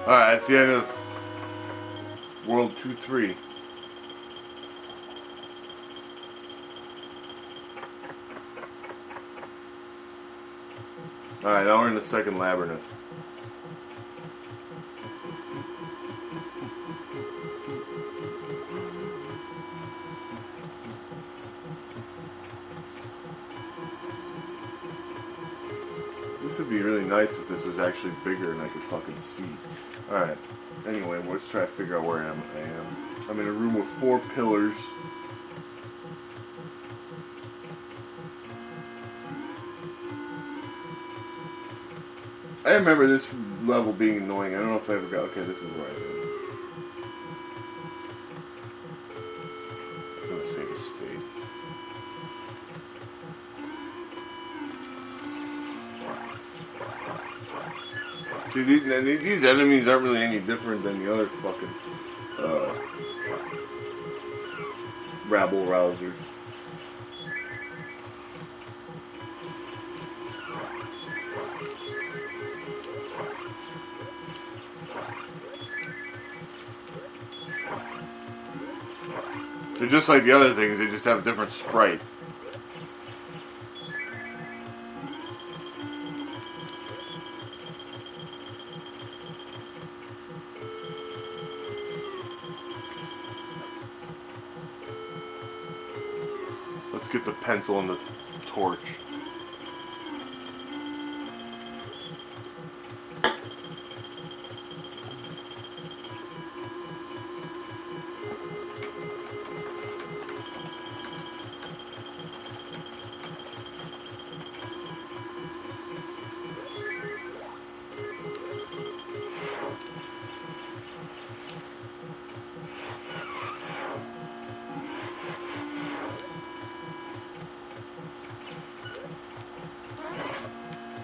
Alright, that's the end of World 2-3. Alright, now we're in the second labyrinth. This would be really nice if this was actually bigger and I could fucking see. Alright. Anyway, let's try to figure out where I am. I'm in a room with 4 pillars. I remember this level being annoying. I don't know if I ever got... Okay, this is where I am. I'm gonna save a state. Dude, these enemies aren't really any different than the other fucking rabble rousers. They're just like the other things, they just have a different sprite. Let's get the pencil and the torch.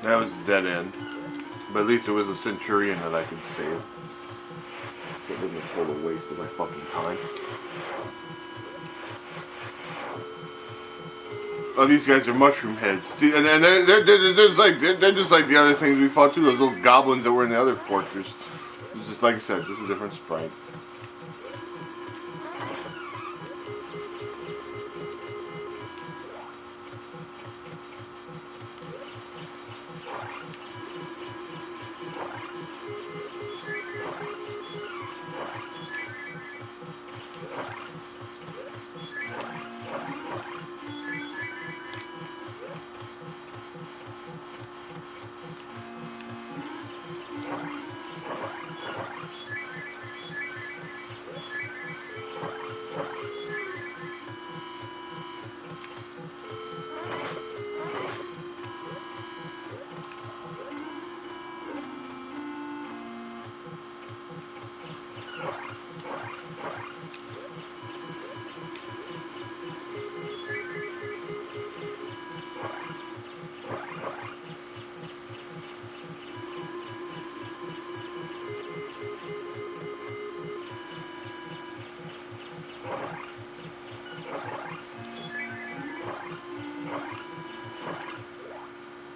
That was a dead end. But at least it was a Centurion that I could save. It wasn't a total waste of my fucking time. Oh, these guys are mushroom heads. See, and they're just like the other things we fought too. Those little goblins that were in the other fortress. It's just like I said, just a different sprite.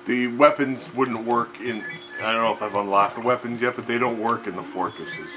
The weapons wouldn't work in... I don't know if I've unlocked the weapons yet, but they don't work in the fortresses.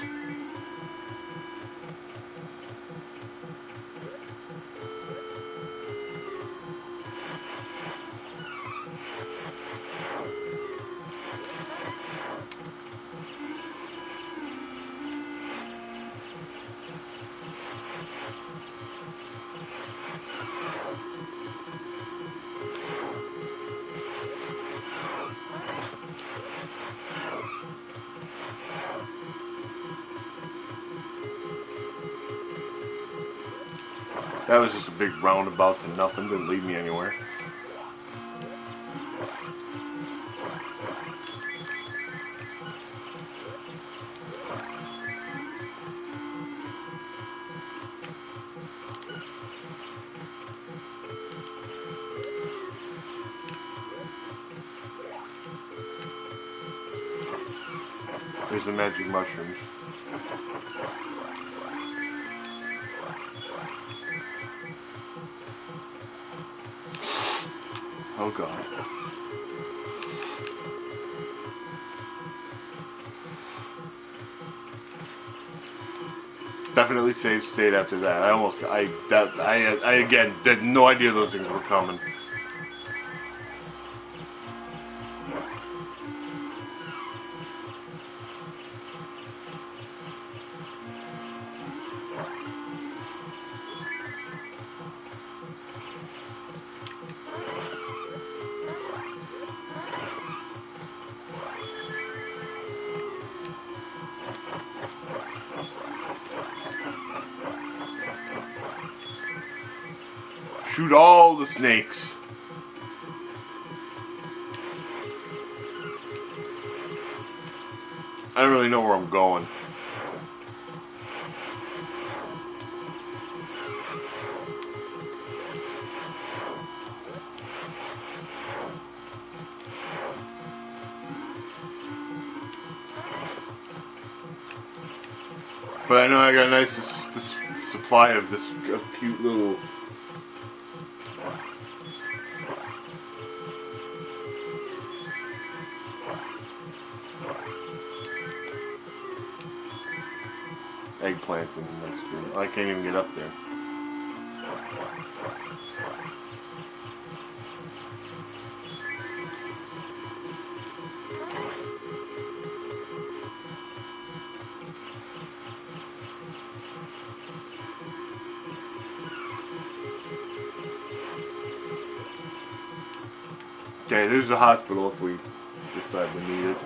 That was just a big roundabout to nothing, didn't lead me anywhere. There's the magic mushrooms. Oh god. Definitely save state after that. I again had no idea those things were coming. shoot all the snakes. I don't really know where I'm going. But I know I got a nice supply of this cute little eggplants in the next room. I can't even get up there. Okay, there's a hospital if we decide we need it.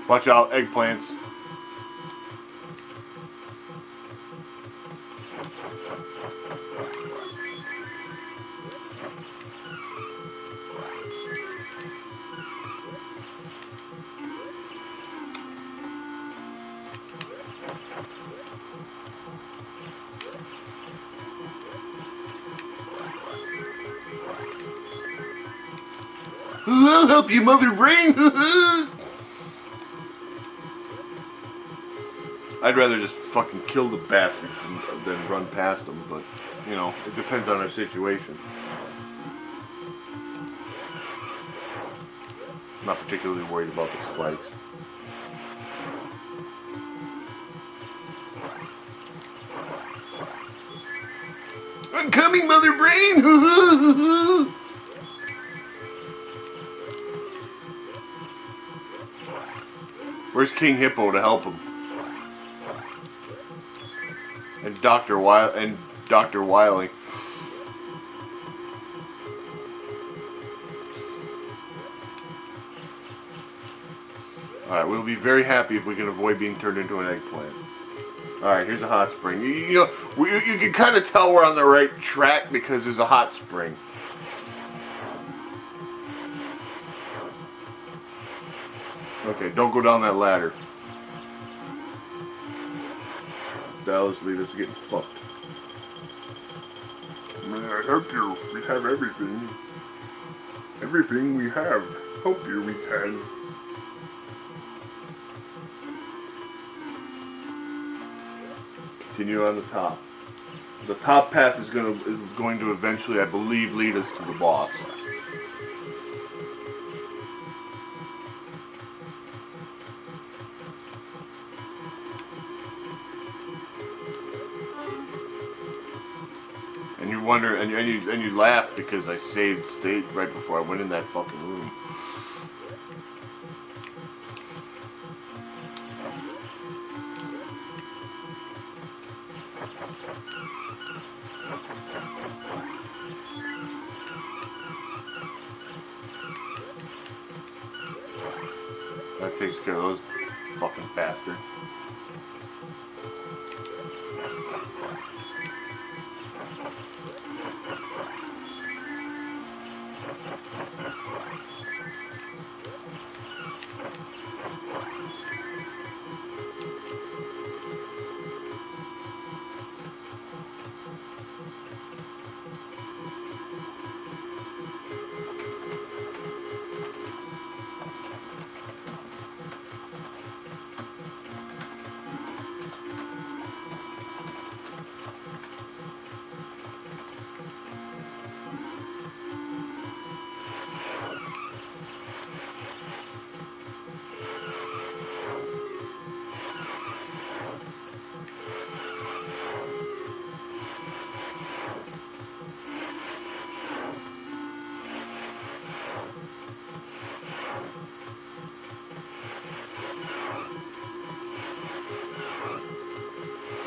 Watch out, eggplants. I'll help you, mother brain. I'd rather just fucking kill the bastards than run past them, but, you know, it depends on our situation. I'm not particularly worried about the spikes. I'm coming, mother brain! Where's King Hippo to help him? And Dr. Wily. Alright, we'll be very happy if we can avoid being turned into an eggplant. Alright, here's a hot spring. You can kind of tell we're on the right track because there's a hot spring. Okay, don't go down that ladder. That'll just lead us to getting fucked. May I help you? We have everything. Everything we have. Help you we can. Continue on the top. The top path is going to eventually, I believe, lead us to the boss. And you wonder, and you laugh because I saved state right before I went in that fucking room. That takes care of those fucking bastards.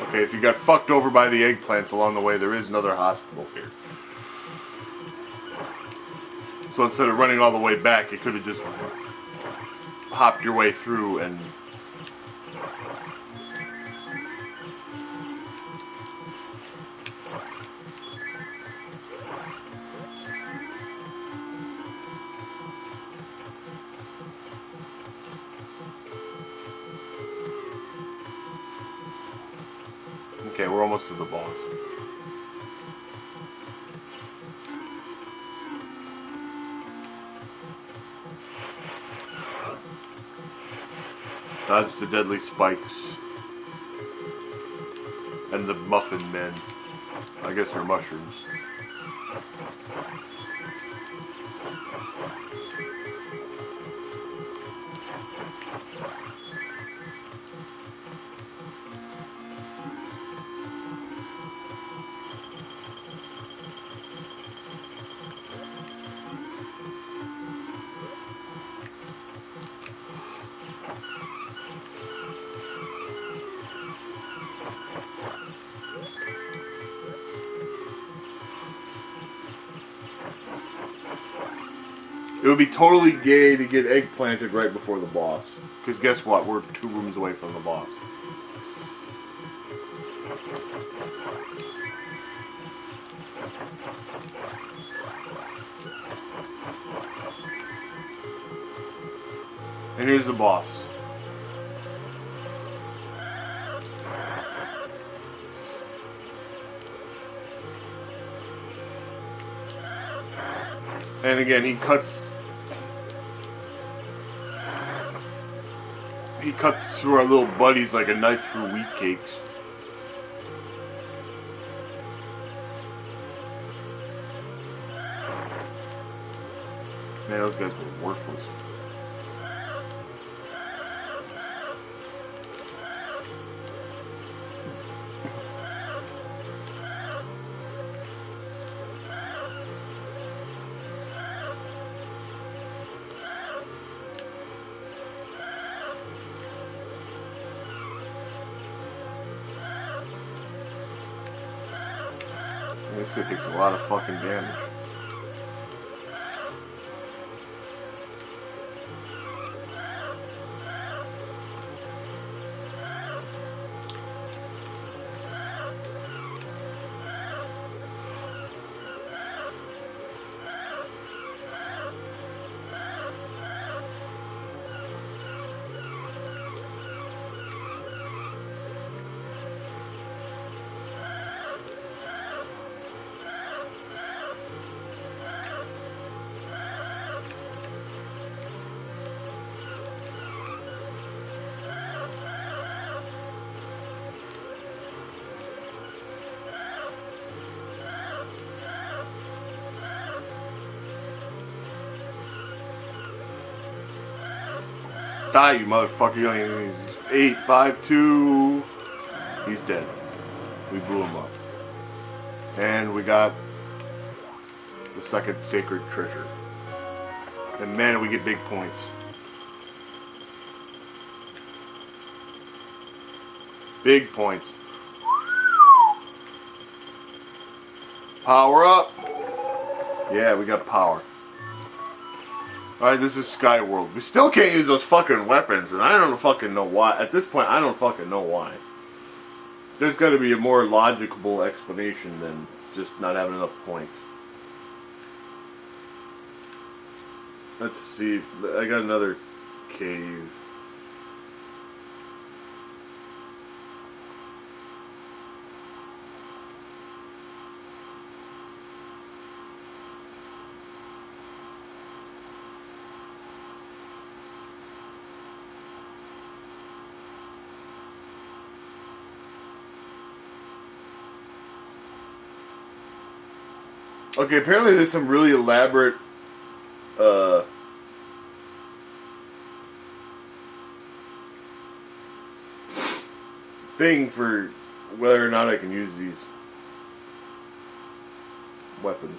Okay, if you got fucked over by the eggplants along the way, there is another hospital here. So instead of running all the way back, you could have just hopped your way through and... Okay, we're almost to the boss. Dodge the deadly spikes. And the muffin men. I guess they're mushrooms. It would be totally gay to get eggplanted right before the boss. Because guess what? We're 2 rooms away from the boss. And here's the boss. And again, he cuts through our little buddies like a knife through wheat cakes. Man, those guys were worthless. This guy takes a lot of fucking damage. Die, you motherfucker. He's 852. He's dead. We blew him up. And we got the second sacred treasure. And man, we get big points. Big points. Power up. Yeah, we got power. Alright, this is Skyworld. We still can't use those fucking weapons, and I don't fucking know why. At this point, I don't fucking know why. There's got to be a more logical explanation than just not having enough points. Let's see. I got another cave. Okay, apparently there's some really elaborate thing for whether or not I can use these weapons.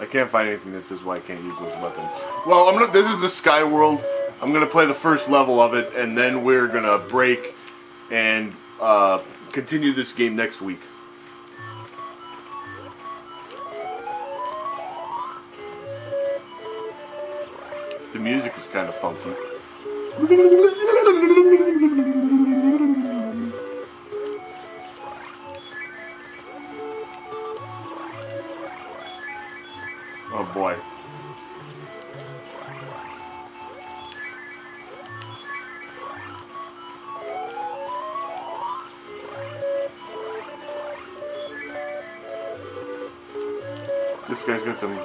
I can't find anything that says why I can't use those weapons. Well, this is the Sky World. I'm gonna play the first level of it, and then we're gonna break and continue this game next week. The music is kind of funky. Oh boy. This guy's got some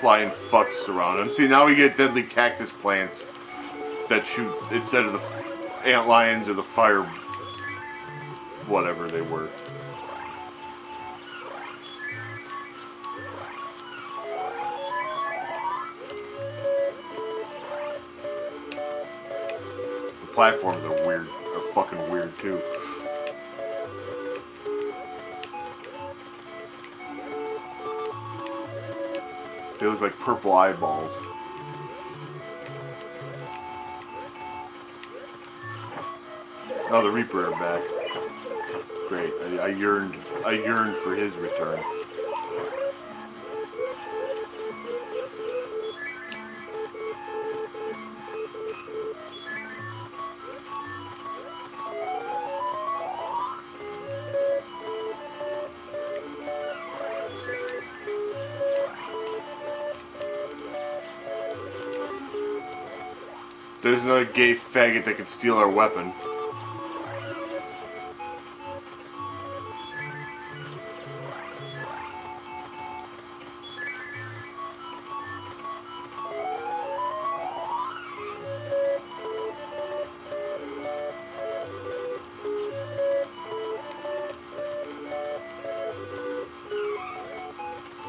flying fucks around him. See, now we get deadly cactus plants that shoot instead of the ant lions or the fire, whatever they were. The platforms are weird, are fucking weird too. They look like purple eyeballs. Oh, the Reaper are back. Great. I yearned for his return. There's another gay faggot that could steal our weapon.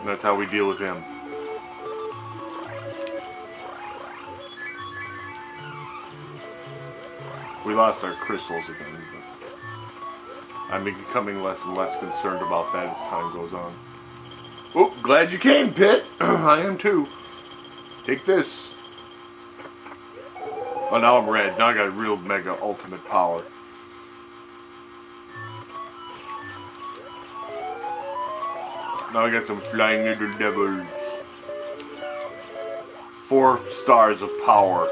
And that's how we deal with him. We lost our crystals again, but I'm becoming less and less concerned about that as time goes on. Oh, glad you came, Pit. I am too. Take this. Oh, now I'm red. Now I got real mega ultimate power. Now I got some flying little devils. 4 stars of power.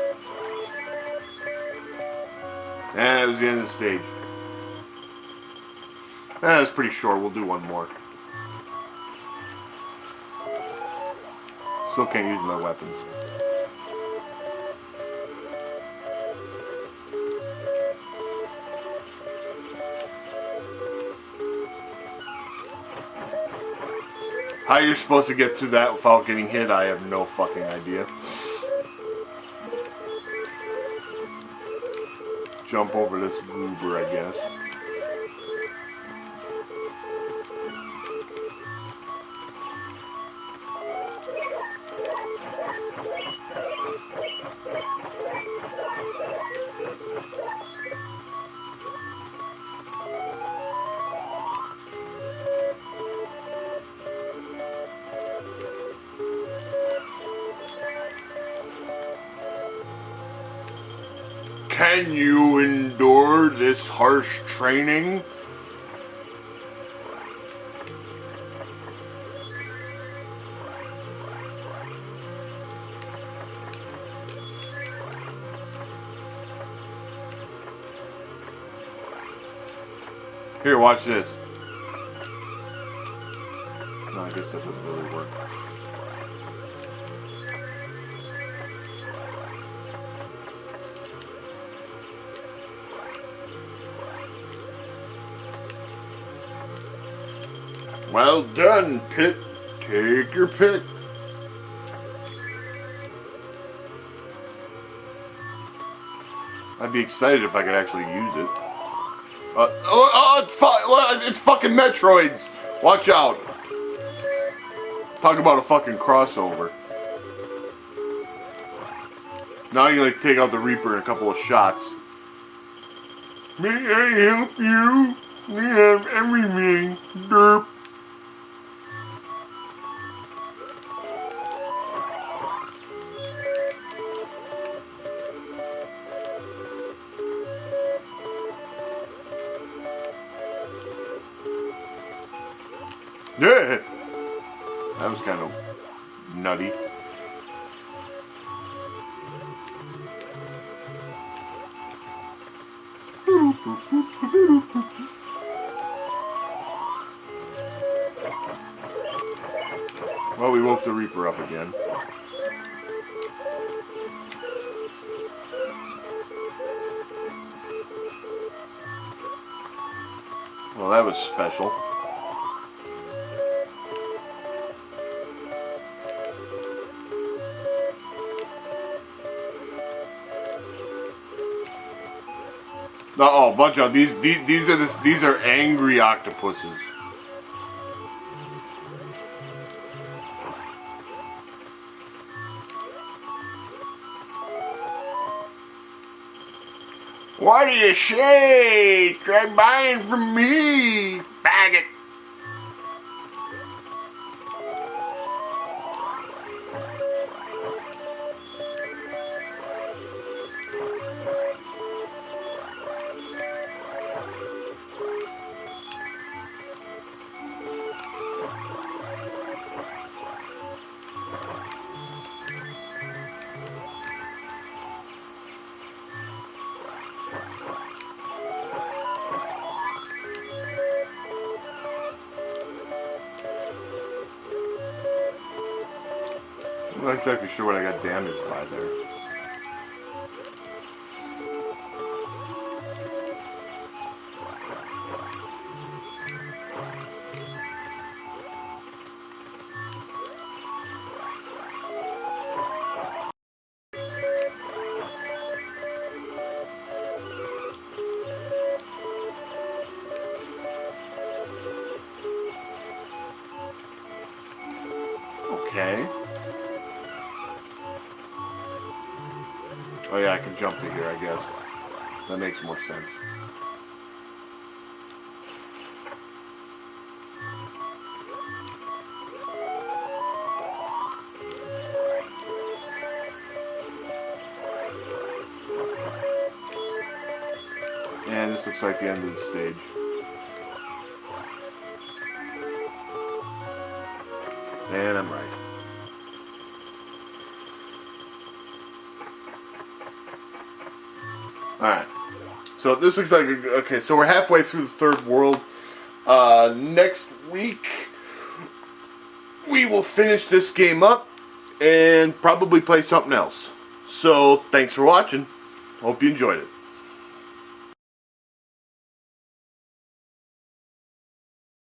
And that was the end of the stage. That's pretty short. We'll do one more. Still can't use my weapons. How you're supposed to get through that without getting hit, I have no fucking idea. Jump over this goober, I guess. Can you endure this harsh training? Here, watch this. No, I guess that doesn't really work. Well done, Pit. Take your pick. I'd be excited if I could actually use it. It's fucking Metroids! Watch out! Talk about a fucking crossover. Now you like take out the Reaper in a couple of shots. May I help you? We have everything. Derp. Yeah. That was kind of nutty. Well, we woke the Reaper up again. Well, that was special. Oh, bunch of these are angry octopuses. What do you say? Try buying from me, faggot. I'm not exactly sure what I got damaged by there. Okay. Oh yeah, I can jump to here, I guess. That makes more sense. And this looks like the end of the stage. And I'm right. Alright. So this looks like... Okay, so we're halfway through the third world. Next week, we will finish this game up and probably play something else. So, thanks for watching. Hope you enjoyed it.